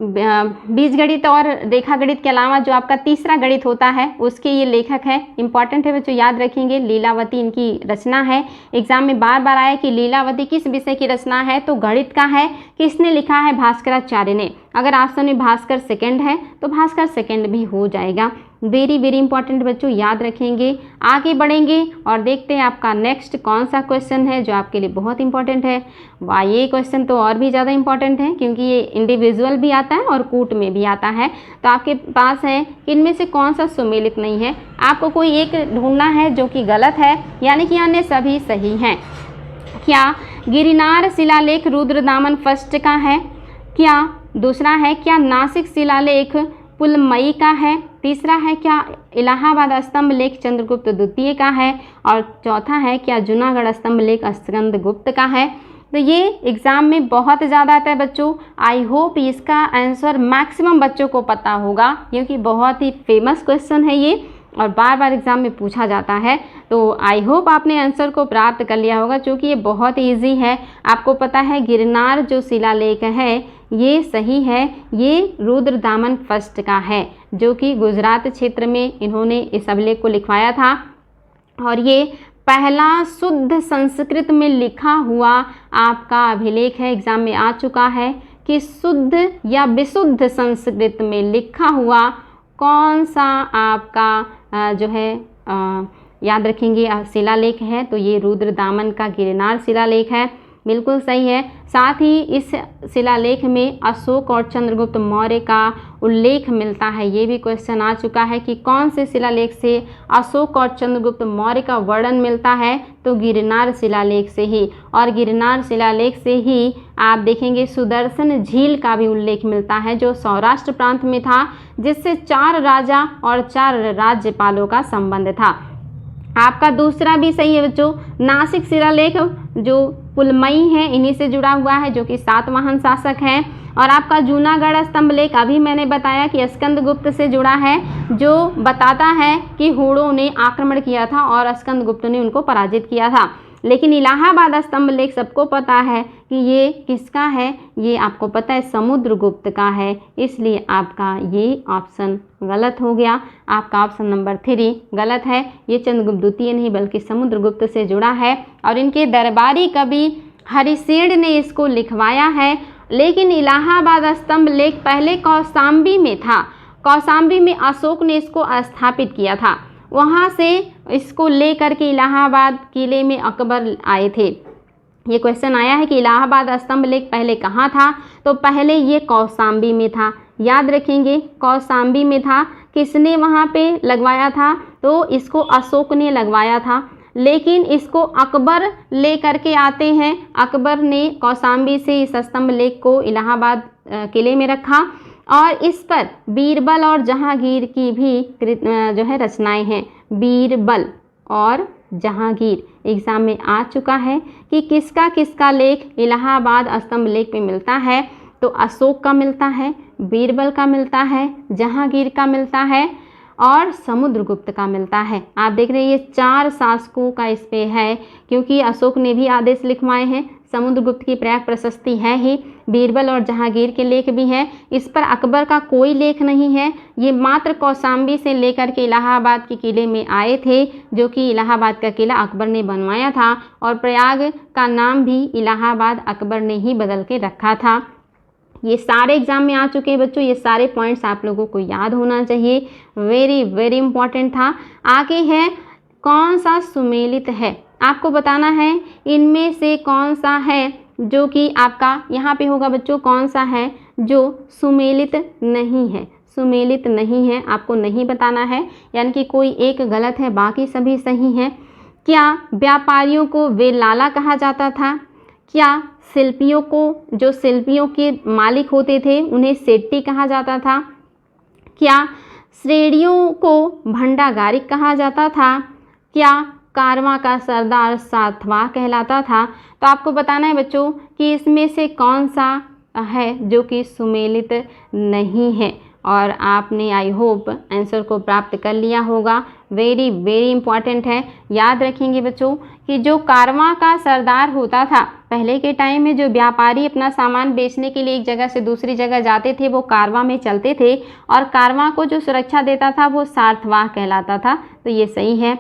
बीजगणित और रेखा गणित के अलावा जो आपका तीसरा गणित होता है उसके ये लेखक है। इंपॉर्टेंट है बच्चों, याद रखेंगे। लीलावती इनकी रचना है। एग्जाम में बार बार आया कि लीलावती किस विषय की रचना है, तो गणित का है। किसने लिखा है, भास्कराचार्य ने। अगर ऑप्शन में भास्कर सेकंड है तो भास्कर सेकंड भी हो जाएगा। वेरी वेरी इंपॉर्टेंट बच्चों, याद रखेंगे। आगे बढ़ेंगे और देखते हैं आपका नेक्स्ट कौन सा क्वेश्चन है जो आपके लिए बहुत इंपॉर्टेंट है। वाह, ये क्वेश्चन तो और भी ज़्यादा इंपॉर्टेंट है क्योंकि ये इंडिविजुअल भी आता है और कूट में भी आता है। तो आपके पास है कि इनमें से कौन सा सुमेलित नहीं है। आपको कोई एक ढूंढना है जो कि गलत है, यानी कि अन्य सभी सही हैं। क्या गिरनार शिलालेख रुद्रदामन फर्स्ट का है? क्या दूसरा है, क्या नासिक शिलालेख पुलमई का है? तीसरा है, क्या इलाहाबाद स्तंभ लेख चंद्रगुप्त द्वितीय का है? और चौथा है, क्या जूनागढ़ स्तंभ लेख स्कंदगुप्त का है? तो ये एग्ज़ाम में बहुत ज़्यादा आता है बच्चों। आई होप इसका आंसर मैक्सिमम बच्चों को पता होगा क्योंकि बहुत ही फेमस क्वेश्चन है ये और बार बार एग्ज़ाम में पूछा जाता है। तो आई होप आपने आंसर को प्राप्त कर लिया होगा क्योंकि ये बहुत ईजी है। आपको पता है गिरनार जो शिलालेख है ये सही है, ये रुद्रदामन फर्स्ट का है जो कि गुजरात क्षेत्र में इन्होंने इस अभिलेख को लिखवाया था। और ये पहला शुद्ध संस्कृत में लिखा हुआ आपका अभिलेख है। एग्जाम में आ चुका है कि शुद्ध या विशुद्ध संस्कृत में लिखा हुआ कौन सा आपका जो है याद रखेंगे शिलालेख है, तो ये रुद्रदामन का गिरनार शिलालेख है। बिल्कुल सही है। साथ ही इस शिलालेख में अशोक और चंद्रगुप्त मौर्य का उल्लेख मिलता है। ये भी क्वेश्चन आ चुका है कि कौन से शिलालेख से अशोक और चंद्रगुप्त मौर्य का वर्णन मिलता है, तो गिरनार शिलालेख से ही। और गिरनार शिलालेख से ही आप देखेंगे सुदर्शन झील का भी उल्लेख मिलता है जो सौराष्ट्र प्रांत में था, जिससे 4 राजा और 4 राज्यपालों का संबंध था। आपका दूसरा भी सही है बच्चों। नासिक शिलालेख जो पुलमई है इन्हीं से जुड़ा हुआ है जो कि सातवाहन शासक हैं। और आपका जूनागढ़ स्तंभ लेख अभी मैंने बताया कि स्कंदगुप्त से जुड़ा है, जो बताता है कि हूणों ने आक्रमण किया था और स्कंदगुप्त ने उनको पराजित किया था। लेकिन इलाहाबाद स्तंभ लेख सबको पता है कि ये किसका है, ये आपको पता है समुद्रगुप्त का है, इसलिए आपका ये ऑप्शन गलत हो गया। आपका ऑप्शन नंबर 3 गलत है। ये चंद्रगुप्त द्वितीय नहीं बल्कि समुद्रगुप्त से जुड़ा है और इनके दरबारी कवि हरिसेन ने इसको लिखवाया है। लेकिन इलाहाबाद स्तंभ लेख पहले कौशाम्बी में था। कौशाम्बी में अशोक ने इसको स्थापित किया था, वहाँ से इसको लेकर के इलाहाबाद किले में अकबर आए थे। ये क्वेश्चन आया है कि इलाहाबाद स्तंभ लेख पहले कहाँ था, तो पहले ये कौशाम्बी में था। याद रखेंगे कौशाम्बी में था। किसने वहाँ पे लगवाया था, तो इसको अशोक ने लगवाया था। लेकिन इसको अकबर ले करके आते हैं। अकबर ने कौशाम्बी से इस स्तंभ लेख को इलाहाबाद किले में रखा और इस पर बीरबल और जहांगीर की भी जो है रचनाएं हैं। बीरबल और जहांगीर एग्जाम में आ चुका है कि किसका किसका लेख इलाहाबाद स्तंभ लेख पे मिलता है। तो अशोक का मिलता है, बीरबल का मिलता है, जहांगीर का मिलता है और समुद्रगुप्त का मिलता है। आप देख रहे हैं ये 4 शासकों का इस पे है, क्योंकि अशोक ने भी आदेश लिखवाए हैं, समुद्रगुप्त की प्रयाग प्रशस्ति है ही, बीरबल और जहांगीर के लेख भी हैं। इस पर अकबर का कोई लेख नहीं है। ये मात्र कौशाम्बी से लेकर के इलाहाबाद के किले में आए थे, जो कि इलाहाबाद का किला अकबर ने बनवाया था, और प्रयाग का नाम भी इलाहाबाद अकबर ने ही बदल के रखा था। ये सारे एग्जाम में आ चुके हैं बच्चों, ये सारे पॉइंट्स आप लोगों को याद होना चाहिए, वेरी वेरी इंपॉर्टेंट था। आगे है कौन सा सुमेलित है, आपको बताना है इनमें से कौन सा है जो कि आपका यहाँ पे होगा बच्चों, कौन सा है जो सुमेलित नहीं है। सुमेलित नहीं है आपको नहीं बताना है, यानी कि कोई एक गलत है बाकी सभी सही हैं। क्या व्यापारियों को वेलाला कहा जाता था? क्या शिल्पियों को, जो शिल्पियों के मालिक होते थे, उन्हें सेट्टी कहा जाता था? क्या श्रेणियों को भंडागारिक कहा जाता था? क्या कारवां का सरदार सातवां कहलाता था? तो आपको बताना है बच्चों कि इसमें से कौन सा है जो कि सुमेलित नहीं है, और आपने आई होप आंसर को प्राप्त कर लिया होगा। वेरी वेरी इंपॉर्टेंट है, याद रखेंगे बच्चों कि जो कारवां का सरदार होता था, पहले के टाइम में जो व्यापारी अपना सामान बेचने के लिए एक जगह से दूसरी जगह जाते थे वो कारवां में चलते थे, और कारवां को जो सुरक्षा देता था वो सातवां कहलाता था। तो ये सही है।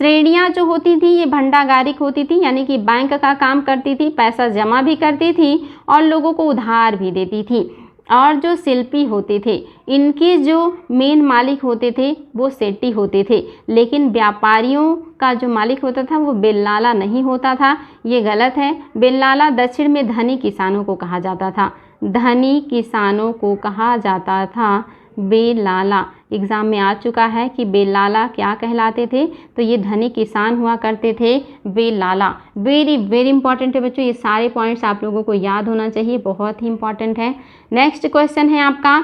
श्रेणियाँ जो होती थी ये भंडागारिक होती थी, यानी कि बैंक का काम करती थी, पैसा जमा भी करती थी और लोगों को उधार भी देती थी। और जो शिल्पी होते थे इनके जो मेन मालिक होते थे वो सेट्टी होते थे, लेकिन व्यापारियों का जो मालिक होता था वो बेल्लाला नहीं होता था। ये गलत है। बेल्लाला दक्षिण में धनी किसानों को कहा जाता था, धनी किसानों को कहा जाता था बेल्लाला। एग्ज़ाम में आ चुका है कि बेल्लाला क्या कहलाते थे, तो ये धनी किसान हुआ करते थे बेल्लाला। वेरी वेरी इंपॉर्टेंट है बच्चों, ये सारे पॉइंट्स आप लोगों को याद होना चाहिए, बहुत ही इंपॉर्टेंट है। नेक्स्ट क्वेश्चन है आपका,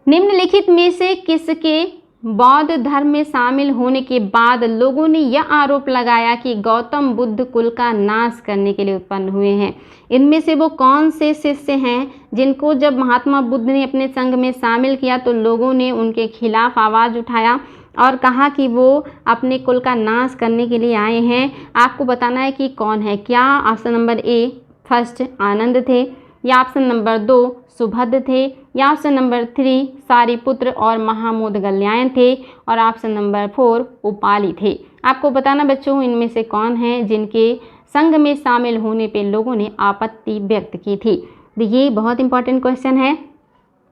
निम्नलिखित में से किसके बौद्ध धर्म में शामिल होने के बाद लोगों ने यह आरोप लगाया कि गौतम बुद्ध कुल का नाश करने के लिए उत्पन्न हुए हैं? इनमें से वो कौन से शिष्य हैं जिनको जब महात्मा बुद्ध ने अपने संघ में शामिल किया तो लोगों ने उनके खिलाफ आवाज़ उठाया और कहा कि वो अपने कुल का नाश करने के लिए आए हैं? आपको बताना है कि कौन है। क्या ऑप्शन नंबर ए फर्स्ट आनंद थे, या ऑप्शन नंबर 2 सुभद्र थे, या ऑप्शन नंबर 3 सारिपुत्र और महामोदगल्यायन थे, और ऑप्शन नंबर 4 उपाली थे। आपको बताना बच्चों इनमें से कौन है जिनके संघ में शामिल होने पे लोगों ने आपत्ति व्यक्त की थी। तो ये बहुत इंपॉर्टेंट क्वेश्चन है।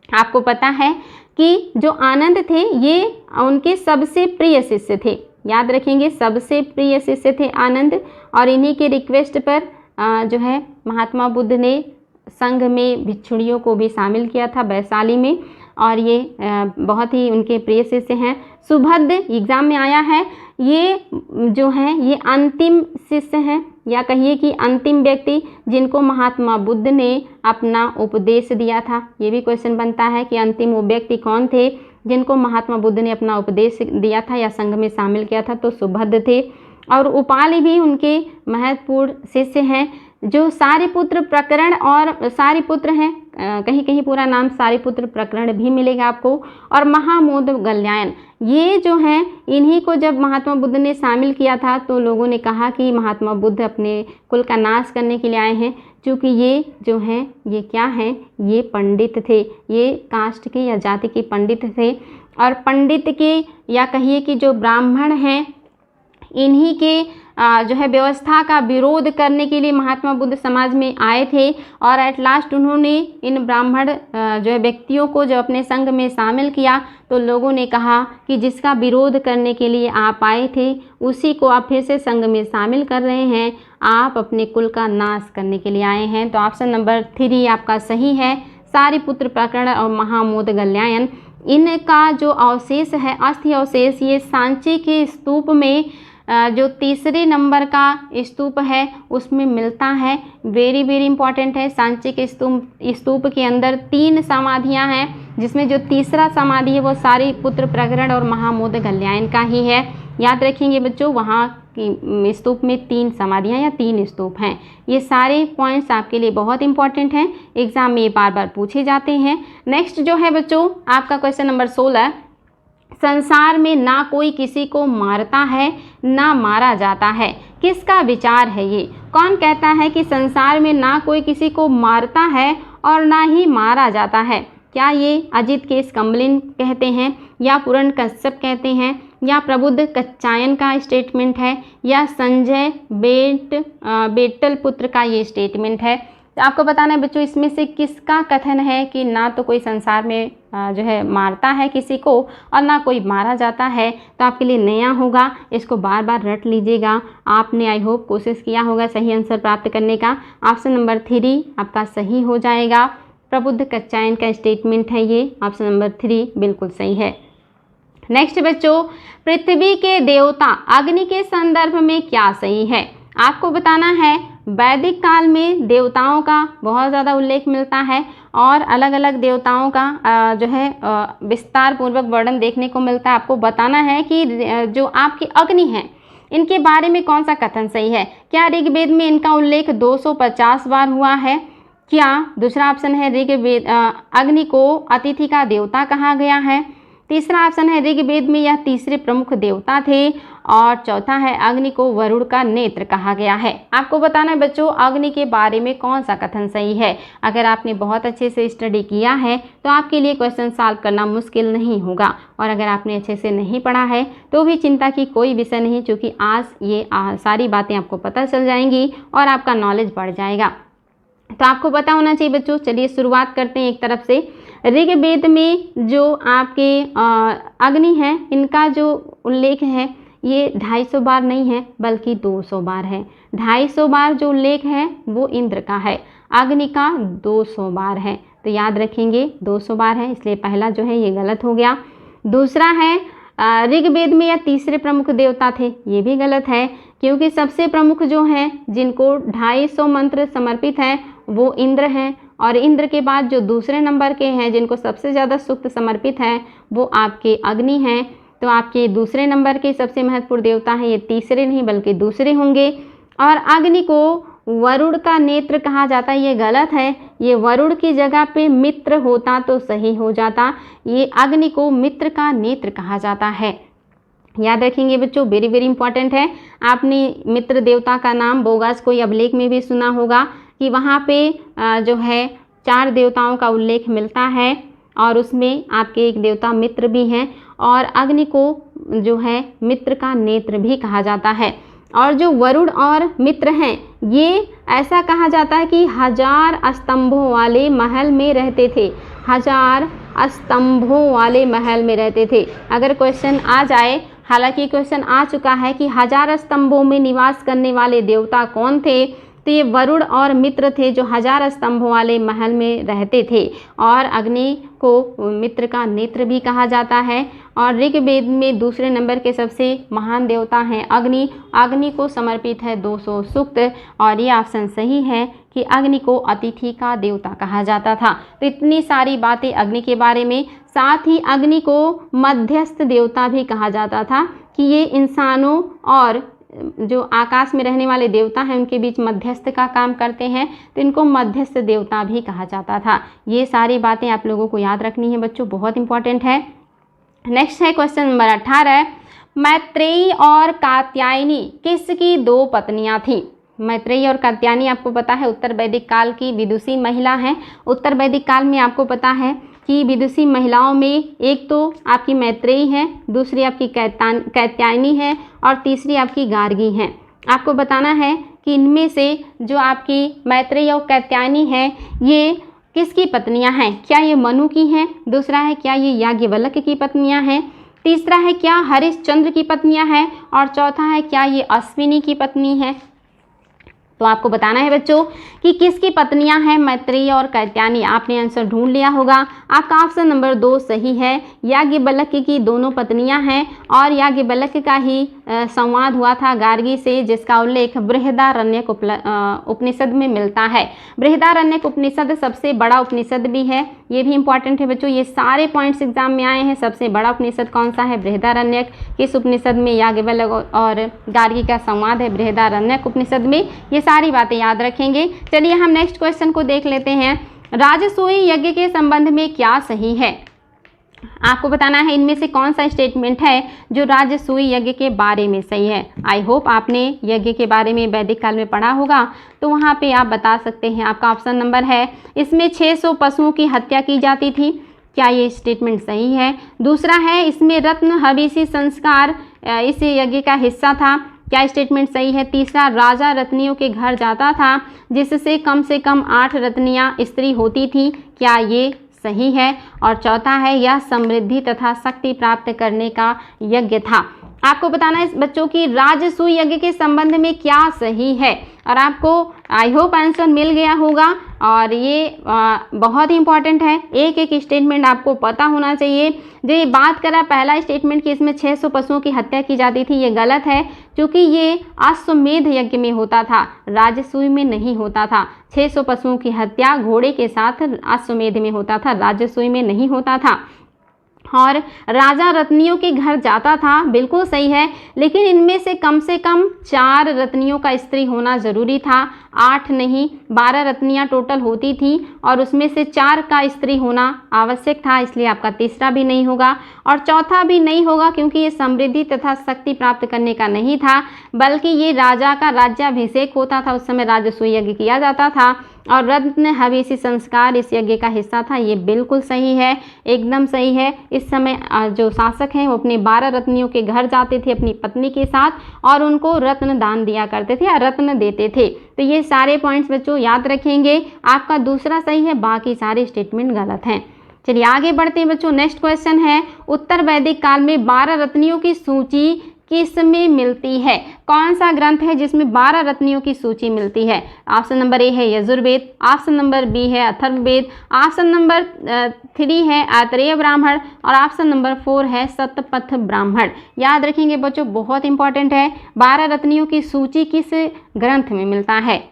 आपको पता है कि जो आनंद थे ये उनके सबसे प्रिय शिष्य थे, याद रखेंगे, सबसे प्रिय शिष्य थे आनंद, और इन्हीं के रिक्वेस्ट पर जो है महात्मा बुद्ध ने संघ में भिक्षुणियों को भी शामिल किया था वैशाली में, और ये बहुत ही उनके प्रिय शिष्य हैं। सुभद्र एग्जाम में आया है, ये जो हैं ये अंतिम शिष्य हैं, या कहिए कि अंतिम व्यक्ति जिनको महात्मा बुद्ध ने अपना उपदेश दिया था। ये भी क्वेश्चन बनता है कि अंतिम वो व्यक्ति कौन थे जिनको महात्मा बुद्ध ने अपना उपदेश दिया था या संघ में शामिल किया था, तो सुभद्र थे। और उपाली भी उनके महत्वपूर्ण शिष्य हैं। जो सारिपुत्र प्रकरण और सारिपुत्र हैं, कहीं कहीं पूरा नाम सारिपुत्र प्रकरण भी मिलेगा आपको, और महामोदगल्यायन, ये जो हैं इन्हीं को जब महात्मा बुद्ध ने शामिल किया था तो लोगों ने कहा कि महात्मा बुद्ध अपने कुल का नाश करने के लिए आए हैं, क्योंकि ये जो हैं ये क्या हैं, ये पंडित थे, ये कास्ट के या जाति के पंडित थे। और पंडित के या कहिए कि जो ब्राह्मण हैं इन्हीं के जो है व्यवस्था का विरोध करने के लिए महात्मा बुद्ध समाज में आए थे, और एट लास्ट उन्होंने इन ब्राह्मण जो है व्यक्तियों को जब अपने संघ में शामिल किया तो लोगों ने कहा कि जिसका विरोध करने के लिए आप आए थे उसी को आप फिर से संघ में शामिल कर रहे हैं, आप अपने कुल का नाश करने के लिए आए हैं। तो ऑप्शन नंबर 3 आपका सही है, सारिपुत्र प्रकरण और महामोदगल्यायन। इनका जो अवशेष है, अस्थि अवशेष, ये सांची के स्तूप में जो तीसरे नंबर का स्तूप है उसमें मिलता है। वेरी वेरी इंपॉर्टेंट है। सांची के स्तूप के अंदर 3 समाधियां हैं, जिसमें जो तीसरा समाधि है वो सारी पुत्र प्रकरण और महामोद गल्यायन का ही है। याद रखेंगे बच्चों, वहाँ की स्तूप में 3 समाधियां या 3 स्तूप हैं। ये सारे पॉइंट्स आपके लिए बहुत इंपॉर्टेंट हैं, एग्जाम में बार बार पूछे जाते हैं। नेक्स्ट जो है बच्चों आपका क्वेश्चन नंबर 16, संसार में ना कोई किसी को मारता है ना मारा जाता है, किसका विचार है ये? कौन कहता है कि संसार में ना कोई किसी को मारता है और ना ही मारा जाता है? क्या ये अजित केस कम्बलिन कहते हैं, या पूर्ण कश्यप कहते हैं, या प्रबुद्ध कच्चायन का स्टेटमेंट है, या संजय बेटल पुत्र का ये स्टेटमेंट है? तो आपको बताना है बच्चों इसमें से किसका कथन है कि ना तो कोई संसार में जो है मारता है किसी को और ना कोई मारा जाता है। तो आपके लिए नया होगा, इसको बार बार रट लीजिएगा। आपने आई होप कोशिश किया होगा सही आंसर प्राप्त करने का। ऑप्शन नंबर 3 आपका सही हो जाएगा। प्रबुद्ध कच्चायन का स्टेटमेंट है ये, ऑप्शन नंबर 3 बिल्कुल सही है। नेक्स्ट बच्चों, पृथ्वी के देवता अग्नि के संदर्भ में क्या सही है? आपको बताना है वैदिक काल में देवताओं का बहुत ज़्यादा उल्लेख मिलता है और अलग अलग देवताओं का जो है विस्तार पूर्वक वर्णन देखने को मिलता है। आपको बताना है कि जो आपकी अग्नि है इनके बारे में कौन सा कथन सही है। क्या ऋग्वेद में इनका उल्लेख 250 बार हुआ है? क्या दूसरा ऑप्शन है ऋग्वेद अग्नि को अतिथि का देवता कहा गया है? तीसरा ऑप्शन है ऋग्वेद में यह तीसरे प्रमुख देवता थे, और चौथा है अग्नि को वरुण का नेत्र कहा गया है। आपको बताना है बच्चों अग्नि के बारे में कौन सा कथन सही है। अगर आपने बहुत अच्छे से स्टडी किया है तो आपके लिए क्वेश्चन सॉल्व करना मुश्किल नहीं होगा, और अगर आपने अच्छे से नहीं पढ़ा है तो भी चिंता की कोई विषय नहीं, क्योंकि आज ये सारी बातें आपको पता चल जाएंगी और आपका नॉलेज बढ़ जाएगा। तो आपको पता होना चाहिए बच्चों। चलिए शुरुआत करते हैं एक तरफ से। ऋग्वेद में जो आपके अग्नि है इनका जो उल्लेख है ये 250 बार नहीं है बल्कि 200 बार है। 250 बार जो उल्लेख है वो इंद्र का है, अग्नि का 200 बार है। तो याद रखेंगे 200 बार है, इसलिए पहला जो है ये गलत हो गया। दूसरा है ऋग्वेद में या तीसरे प्रमुख देवता थे, ये भी गलत है, क्योंकि सबसे प्रमुख जो हैं जिनको 250 मंत्र समर्पित हैं वो इंद्र हैं, और इंद्र के बाद जो दूसरे नंबर के हैं जिनको सबसे ज़्यादा सूक्त समर्पित है वो आपके अग्नि हैं। तो आपके दूसरे नंबर के सबसे महत्वपूर्ण देवता हैं ये तीसरे नहीं बल्कि दूसरे होंगे। और अग्नि को वरुण का नेत्र कहा जाता है, ये गलत है। ये वरुण की जगह पे मित्र होता तो सही हो जाता। ये अग्नि को मित्र का नेत्र कहा जाता है। याद रखेंगे बच्चों, वेरी वेरी इंपॉर्टेंट है। आपने मित्र देवता का नाम बोगास कोई अभिलेख में भी सुना होगा कि वहाँ पे जो है 4 देवताओं का उल्लेख मिलता है, और उसमें आपके एक देवता मित्र भी हैं, और अग्नि को जो है मित्र का नेत्र भी कहा जाता है। और जो वरुण और मित्र हैं ये ऐसा कहा जाता है कि 1000 स्तंभों वाले महल में रहते थे। 1000 स्तंभों वाले महल में रहते थे। अगर क्वेश्चन आ जाए, हालांकि क्वेश्चन आ चुका है कि 1000 स्तंभों में निवास करने वाले देवता कौन थे, तो ये वरुण और मित्र थे जो 1000 स्तंभों वाले महल में रहते थे। और अग्नि को मित्र का नेत्र भी कहा जाता है। और ऋग्वेद में दूसरे नंबर के सबसे महान देवता हैं अग्नि। अग्नि को समर्पित है 200 सूक्त, और ये ऑप्शन सही है कि अग्नि को अतिथि का देवता कहा जाता था। तो इतनी सारी बातें अग्नि के बारे में। साथ ही अग्नि को मध्यस्थ देवता भी कहा जाता था कि ये इंसानों और जो आकाश में रहने वाले देवता हैं उनके बीच मध्यस्थ का काम करते हैं, तो इनको मध्यस्थ देवता भी कहा जाता था। ये सारी बातें आप लोगों को याद रखनी है बच्चों, बहुत इंपॉर्टेंट है। नेक्स्ट है क्वेश्चन नंबर 18। मैत्रेयी और कात्यायनी किसकी 2 पत्नियां थीं? मैत्रेयी और कात्यायनी आपको पता है उत्तर वैदिक काल की विदुषी महिला हैं। उत्तर वैदिक काल में आपको पता है कि विदुषी महिलाओं में एक तो आपकी मैत्रेयी है, दूसरी आपकी कात्यायनी है, और तीसरी आपकी गार्गी हैं। आपको बताना है कि इनमें से जो आपकी मैत्रेयी और कात्यायनी है ये किसकी पत्नियां हैं? क्या ये मनु की हैं? दूसरा है क्या ये याज्ञवल्क्य की पत्नियां हैं? तीसरा है क्या हरिश्चंद्र की पत्नियां हैं? और चौथा है क्या ये अश्विनी की पत्नी है? तो आपको बताना है बच्चों कि किसकी पत्नियां हैं मैत्रेयी और कात्यायनी। आपने आंसर ढूंढ लिया होगा। आपका ऑप्शन नंबर 2 सही है। याज्ञवल्क्य की दोनों पत्नियां हैं और याज्ञवल्क्य का ही संवाद हुआ था गार्गी से, जिसका उल्लेख बृहदारण्यक उपनिषद में मिलता है। बृहदारण्यक उपनिषद सबसे बड़ा उपनिषद भी है, ये भी इंपॉर्टेंट है बच्चों। ये सारे पॉइंट्स एग्जाम में आए हैं। सबसे बड़ा उपनिषद कौन सा है? बृहदारण्यक। किस उपनिषद में? याज्ञवल्क्य और गार्गी का संवाद है बृहदारण्यक उपनिषद में। ये सारी बातें याद रखेंगे। चलिए हम नेक्स्ट क्वेश्चन को देख लेते हैं। राजसूय यज्ञ के संबंध में क्या सही है? आपको बताना है इनमें से कौन सा स्टेटमेंट है जो राजसूय यज्ञ के बारे में सही है। आई होप आपने यज्ञ के बारे में वैदिक काल में पढ़ा होगा, तो वहाँ पे आप बता सकते हैं। आपका ऑप्शन नंबर है, इसमें 600 पशुओं की हत्या की जाती थी। क्या ये स्टेटमेंट सही है? दूसरा है, इसमें रत्न हविषी संस्कार इस यज्ञ का हिस्सा था। क्या स्टेटमेंट सही है? तीसरा, राजा रत्नियों के घर जाता था जिससे कम से कम 8 रत्नियां स्त्री होती थी। क्या ये सही है? और चौथा है, यह समृद्धि तथा शक्ति प्राप्त करने का यज्ञ था। आपको बताना है बच्चों की राजसूय यज्ञ के संबंध में क्या सही है। और आपको आई होप आंसर मिल गया होगा और ये बहुत ही इंपॉर्टेंट है। एक एक स्टेटमेंट आपको पता होना चाहिए। जो ये बात करा पहला स्टेटमेंट कि इसमें 600 पशुओं की हत्या की जाती थी, ये गलत है, क्योंकि ये अश्वमेध यज्ञ में होता था, राजसूय में नहीं होता था। 600 पशुओं की हत्या घोड़े के साथ अश्वमेध में होता था, राजसूय में नहीं होता था। और राजा रत्नियों के घर जाता था, बिल्कुल सही है, लेकिन इनमें से कम 4 रत्नियों का स्त्री होना ज़रूरी था, 8 नहीं, 12 रत्नियां टोटल होती थी और उसमें से 4 का स्त्री होना आवश्यक था। इसलिए आपका तीसरा भी नहीं होगा और चौथा भी नहीं होगा, क्योंकि ये समृद्धि तथा शक्ति प्राप्त करने का नहीं था, बल्कि ये राजा का राज्याभिषेक होता था। उस समय राजसूय यज्ञ किया जाता था और रत्न हविषी संस्कार इस यज्ञ का हिस्सा था। ये बिल्कुल सही है, एकदम सही है। इस समय जो शासक हैं वो अपने 12 रत्नियों के घर जाते थे अपनी पत्नी के साथ और उनको रत्न दान दिया करते थे या रत्न देते थे। तो ये सारे पॉइंट्स बच्चों याद रखेंगे। आपका दूसरा सही है, बाकी सारे स्टेटमेंट गलत हैं। चलिए आगे बढ़ते हैं बच्चों। नेक्स्ट क्वेश्चन है, उत्तर वैदिक काल में 12 रत्नियों की सूची किस में मिलती है? कौन सा ग्रंथ है जिसमें 12 रत्नियों की सूची मिलती है? ऑप्शन नंबर ए है यजुर्वेद, ऑप्शन नंबर बी है अथर्ववेद, ऑप्शन नंबर 3 है आत्रेय ब्राह्मण और ऑप्शन नंबर 4 है शतपथ ब्राह्मण। याद रखेंगे बच्चों, बहुत इंपॉर्टेंट है। 12 रत्नियों की सूची किस ग्रंथ में मिलता है?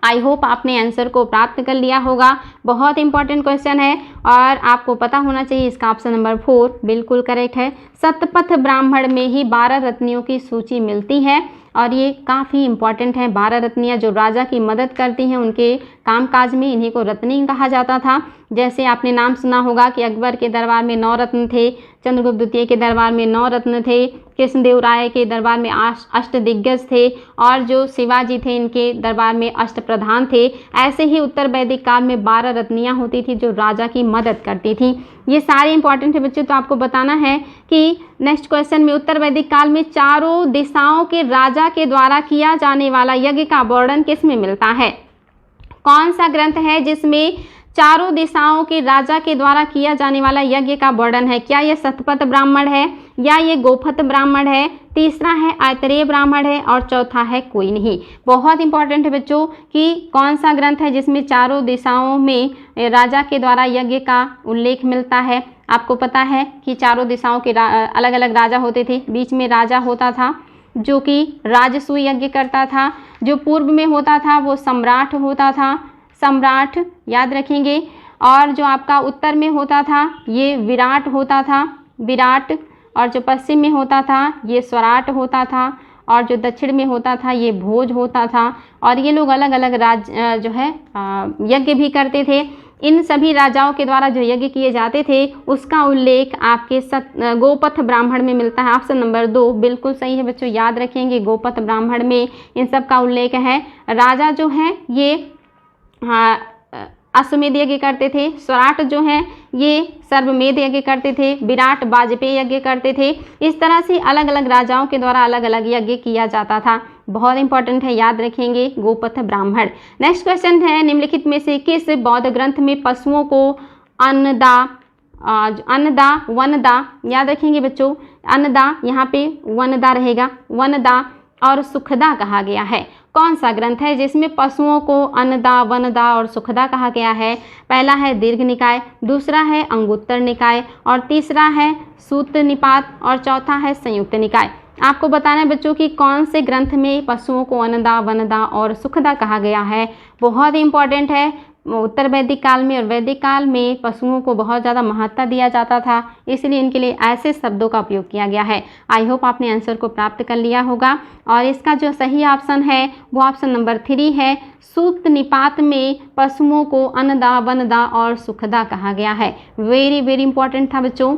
आई होप आपने आंसर को प्राप्त कर लिया होगा। बहुत इंपॉर्टेंट क्वेश्चन है और आपको पता होना चाहिए। इसका ऑप्शन नंबर 4 बिल्कुल करेक्ट है। शतपथ ब्राह्मण में ही 12 रत्नियों की सूची मिलती है और ये काफ़ी इंपॉर्टेंट है। 12 रत्नियाँ जो राजा की मदद करती हैं उनके कामकाज में, इन्हीं को रत्नी कहा जाता था। जैसे आपने नाम सुना होगा कि अकबर के दरबार में 9 रत्न थे, चंद्रगुप्त द्वितीय के दरबार में 9 रत्न थे, कृष्णदेव राय के दरबार में 8 दिग्गज थे और जो शिवाजी थे इनके दरबार में 8 प्रधान थे। ऐसे ही उत्तर वैदिक काल में 12 रत्नियाँ होती थी जो राजा की मदद करती थी। ये सारे इंपॉर्टेंट है बच्चों। तो आपको बताना है कि नेक्स्ट क्वेश्चन में उत्तर वैदिक काल में चारों दिशाओं के राजा के द्वारा किया जाने वाला यज्ञ का वर्णन किस में मिलता है? कौन सा ग्रंथ है जिसमें चारों दिशाओं के राजा के द्वारा किया जाने वाला यज्ञ का वर्णन है? क्या ये शतपथ ब्राह्मण है या ये गोपथ ब्राह्मण है? तीसरा है आत्रेय ब्राह्मण है और चौथा है कोई नहीं। बहुत इंपॉर्टेंट है बच्चों कि कौन सा ग्रंथ है जिसमें चारों दिशाओं में राजा के द्वारा यज्ञ का उल्लेख मिलता है। आपको पता है कि चारों दिशाओं के अलग अलग राजा होते थे। बीच में राजा होता था जो कि राजसूय यज्ञ करता था। जो पूर्व में होता था वो सम्राट होता था, सम्राट याद रखेंगे। और जो आपका उत्तर में होता था ये विराट होता था, विराट। और जो पश्चिम में होता था ये स्वराट होता था और जो दक्षिण में होता था ये भोज होता था। और ये लोग अलग अलग जो है यज्ञ भी करते थे। इन सभी राजाओं के द्वारा जो यज्ञ किए जाते थे उसका उल्लेख आपके गोपथ ब्राह्मण में मिलता है। ऑप्शन नंबर 2 बिल्कुल सही है बच्चों, याद रखेंगे। गोपथ ब्राह्मण में इन सब का उल्लेख है। राजा जो हैं ये अश्वमेध यज्ञ करते थे, स्वराट जो हैं ये सर्वमेध यज्ञ करते थे, विराट वाजपेयी यज्ञ करते थे। इस तरह से अलग अलग राजाओं के द्वारा अलग अलग यज्ञ किया जाता था। बहुत इंपॉर्टेंट है, याद रखेंगे गोपथ ब्राह्मण। नेक्स्ट क्वेश्चन है, निम्नलिखित में से किस बौद्ध ग्रंथ में पशुओं को अन्नदा वनदा, याद रखेंगे बच्चों, अन्नदा यहाँ पे वनदा रहेगा, वनदा और सुखदा कहा गया है। कौन सा ग्रंथ है जिसमें पशुओं को अन्नदा, वनदा और सुखदा कहा गया है? पहला है दीर्घ निकाय, दूसरा है अंगुत्तर निकाय और तीसरा है सूत निपात और चौथा है संयुक्त निकाय। आपको बताना है बच्चों कि कौन से ग्रंथ में पशुओं को अन्नदा, वनदा और सुखदा कहा गया है। बहुत ही इंपॉर्टेंट है। उत्तर वैदिक काल में और वैदिक काल में पशुओं को बहुत ज़्यादा महत्ता दिया जाता था, इसलिए इनके लिए ऐसे शब्दों का उपयोग किया गया है। आई होप आपने आंसर को प्राप्त कर लिया होगा और इसका जो सही ऑप्शन है वो ऑप्शन नंबर 3 है। सूत निपात में पशुओं को अन्नदा, वनदा और सुखदा कहा गया है। वेरी वेरी इंपॉर्टेंट था बच्चों।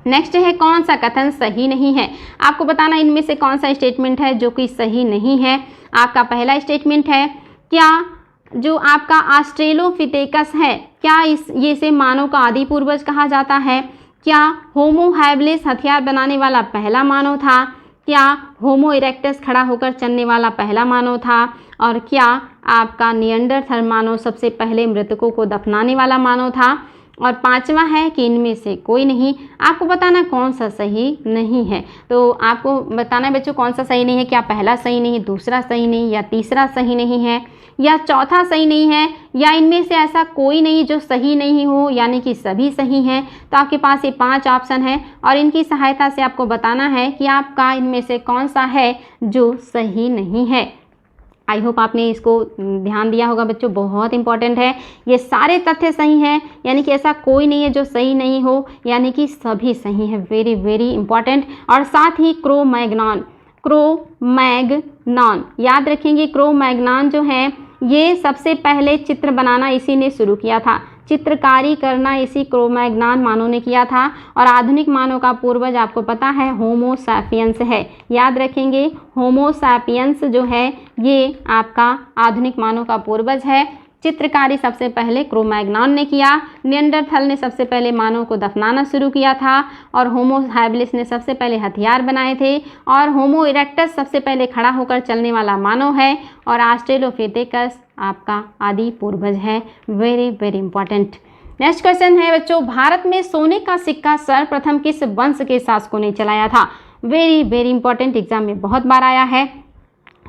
नेक्स्ट है कौन सा कथन सही नहीं है? आपको बताना इनमें से कौन सा स्टेटमेंट है जो कि सही नहीं है। आपका पहला स्टेटमेंट है, क्या जो आपका ऑस्ट्रेलोपिथेकस है, क्या इसे मानव का आदि पूर्वज कहा जाता है? क्या होमो हैबिलिस हथियार बनाने वाला पहला मानव था? क्या होमो इरेक्टस खड़ा होकर चलने वाला पहला मानव था? और क्या आपका निएंडरथल मानव सबसे पहले मृतकों को दफनाने वाला मानव था? और पांचवा है कि इनमें से कोई नहीं। आपको बताना कौन सा सही नहीं है। तो आपको बताना है बच्चों कौन सा सही नहीं है। क्या पहला सही नहीं, दूसरा सही नहीं, या तीसरा सही नहीं है, या चौथा सही नहीं है, या इनमें से ऐसा कोई नहीं जो सही नहीं हो, यानी कि सभी सही हैं। तो आपके पास ये 5 ऑप्शन है और इनकी सहायता से आपको बताना है कि आपका इनमें से कौन सा है जो सही नहीं है। आई होप आपने इसको ध्यान दिया होगा बच्चों, बहुत इंपॉर्टेंट है। ये सारे तथ्य सही हैं, यानी कि ऐसा कोई नहीं है जो सही नहीं हो, यानी कि सभी सही है। Very very important. और साथ ही क्रो-मैग्नन याद रखेंगे, क्रो-मैग्नन जो है ये सबसे पहले चित्र बनाना इसी ने शुरू किया था। चित्रकारी करना इसी क्रो-मैग्नन मानव ने किया था। और आधुनिक मानव का पूर्वज आपको पता है होमो सैपियंस है। याद रखेंगे होमो सैपियंस जो है ये आपका आधुनिक मानव का पूर्वज है। चित्रकारी सबसे पहले क्रो-मैग्नन ने किया। निएंडरथल ने सबसे पहले मानव को दफनाना शुरू किया था और होमो हैबिलिस ने सबसे पहले हथियार बनाए थे। और होमो इरेक्टस सबसे पहले खड़ा होकर चलने वाला मानव है। और ऑस्ट्रेलोपिथेकस आपका आदि पूर्वज है। Very very important. Next question है बच्चों, भारत में सोने का सिक्का सर्वप्रथम किस वंश के शासकों ने चलाया था? वेरी वेरी इंपॉर्टेंट, एग्जाम में बहुत बार आया है।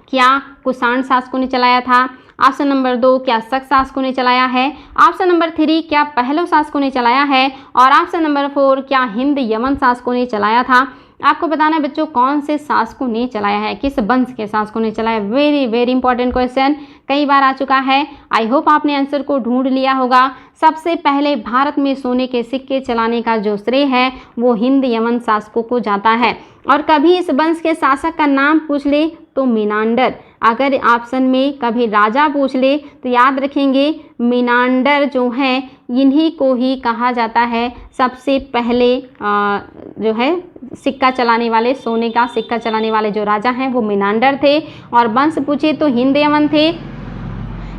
क्या कुषाण शासकों ने चलाया था? ऑप्शन नंबर 2 क्या शक शासकों ने चलाया है? ऑप्शन नंबर 3 क्या पहलव शासकों ने चलाया है? और ऑप्शन नंबर 4 क्या हिंद यमन शासकों ने चलाया था? आपको बताना है बच्चों कौन से शासकों ने चलाया है, किस वंश के शासकों ने चलाया। वेरी वेरी इंपॉर्टेंट क्वेश्चन, कई बार आ चुका है। आई होप आपने आंसर को ढूंढ लिया होगा। सबसे पहले भारत में सोने के सिक्के चलाने का जो श्रेय है वो हिंद यमन शासकों को जाता है। और कभी इस वंश के शासक का नाम पूछ ले तो मिनांडर। अगर ऑप्शन में कभी राजा पूछ ले तो याद रखेंगे मिनांडर जो है इन्हीं को ही कहा जाता है सबसे पहले जो है सिक्का चलाने वाले, सोने का सिक्का चलाने वाले जो राजा हैं वो मिनांडर थे। और वंश पूछे तो हिंद यमन थे,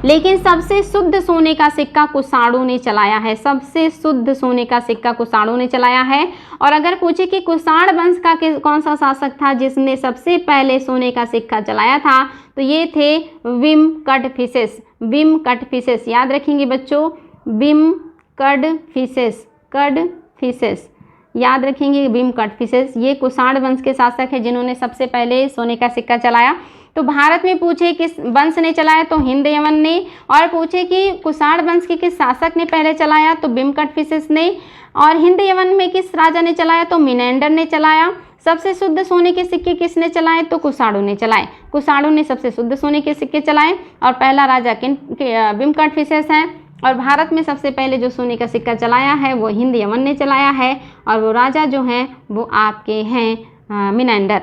लेकिन सबसे शुद्ध सोने का सिक्का कुषाणों ने चलाया है। सबसे शुद्ध सोने का सिक्का कुषाणों ने चलाया है। और अगर पूछे कि कुषाण वंश का कौन सा शासक था जिसने सबसे पहले सोने का सिक्का चलाया था, तो ये थे विम कटफिसेस। विम कटफिसेस याद रखेंगे बच्चों, विम कटफिसेस याद रखेंगे, विम कटफिसेस ये कुषाण वंश के शासक है जिन्होंने सबसे पहले सोने का सिक्का चलाया। तो भारत में पूछे किस वंश ने चलाया तो हिंद यमन ने। और पूछे कि कुषाण वंश के किस शासक ने पहले चलाया तो विम कटफिसेस ने। और हिंद यमन में किस राजा ने चलाया तो मिनेंडर ने चलाया। सबसे शुद्ध सोने के सिक्के किसने चलाए तो कुषाणों ने चलाए। कुषाणों ने सबसे शुद्ध सोने के सिक्के चलाए और पहला राजा विम कटफिसेस है। और भारत में सबसे पहले जो सोने का सिक्का चलाया है वो हिंद यमन ने चलाया है और वो राजा जो हैं वो आपके हैं Menander.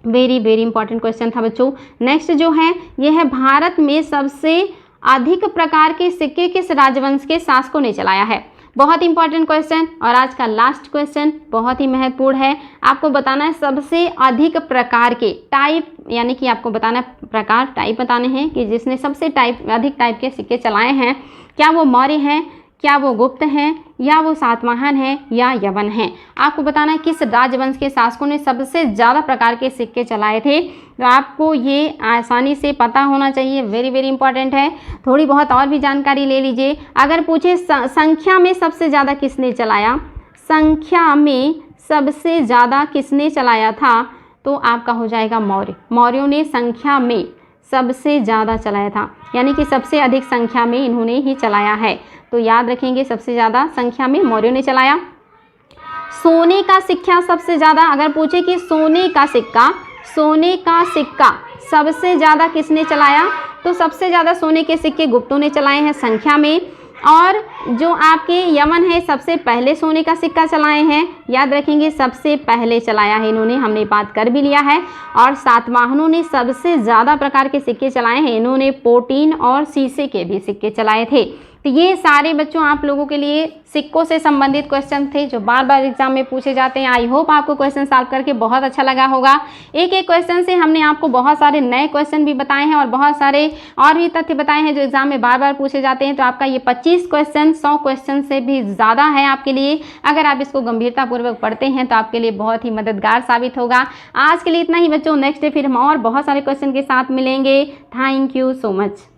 Very very important question था बच्चों। नेक्स्ट जो है ये है भारत में सबसे अधिक प्रकार के सिक्के किस राजवंश के शासकों ने चलाया है। बहुत इंपॉर्टेंट क्वेश्चन। और आज का लास्ट क्वेश्चन बहुत ही महत्वपूर्ण है। आपको बताना है सबसे अधिक प्रकार के टाइप, यानी कि आपको बताना प्रकार टाइप बताने हैं कि जिसने सबसे अधिक टाइप के सिक्के चलाए हैं। क्या वो मौर्य हैं, क्या वो गुप्त हैं, या वो सातवाहन हैं, या यवन हैं। आपको बताना है किस राजवंश के शासकों ने सबसे ज़्यादा प्रकार के सिक्के चलाए थे। तो आपको ये आसानी से पता होना चाहिए। वेरी वेरी इंपॉर्टेंट है। थोड़ी बहुत और भी जानकारी ले लीजिए। अगर पूछे संख्या में सबसे ज़्यादा किसने चलाया, संख्या में सबसे ज़्यादा किसने चलाया था, तो आपका हो जाएगा मौर्य। मौर्यों ने संख्या में सबसे ज़्यादा चलाया था, यानी कि सबसे अधिक संख्या में इन्होंने ही चलाया है। तो याद रखेंगे, सबसे ज़्यादा संख्या में मौर्यों ने चलाया। सोने का सिक्का सबसे ज़्यादा, अगर पूछे कि सोने का सिक्का सबसे ज़्यादा किसने चलाया, तो सबसे ज़्यादा सोने के सिक्के गुप्तों ने चलाए हैं संख्या में। और जो आपके यमन है सबसे पहले सोने का सिक्का चलाए हैं, याद रखेंगे सबसे पहले चलाया है इन्होंने, हमने बात कर भी लिया है। और सातवाहनों ने सबसे ज़्यादा प्रकार के सिक्के चलाए हैं, इन्होंने पोटीन और शीशे के भी सिक्के चलाए थे। तो ये सारे बच्चों आप लोगों के लिए सिक्कों से संबंधित क्वेश्चन थे जो बार बार एग्जाम में पूछे जाते हैं। आई होप आपको क्वेश्चन सॉल्व करके बहुत अच्छा लगा होगा। एक एक क्वेश्चन से हमने आपको बहुत सारे नए क्वेश्चन भी बताए हैं और बहुत सारे और भी तथ्य बताए हैं जो एग्जाम में बार बार पूछे जाते हैं। तो आपका ये 25 क्वेश्चन 100 क्वेश्चन से भी ज़्यादा है आपके लिए। अगर आप इसको गंभीरतापूर्वक पढ़ते हैं तो आपके लिए बहुत ही मददगार साबित होगा। आज के लिए इतना ही बच्चों, नेक्स्ट डे फिर हम और बहुत सारे क्वेश्चन के साथ मिलेंगे। Thank you so much.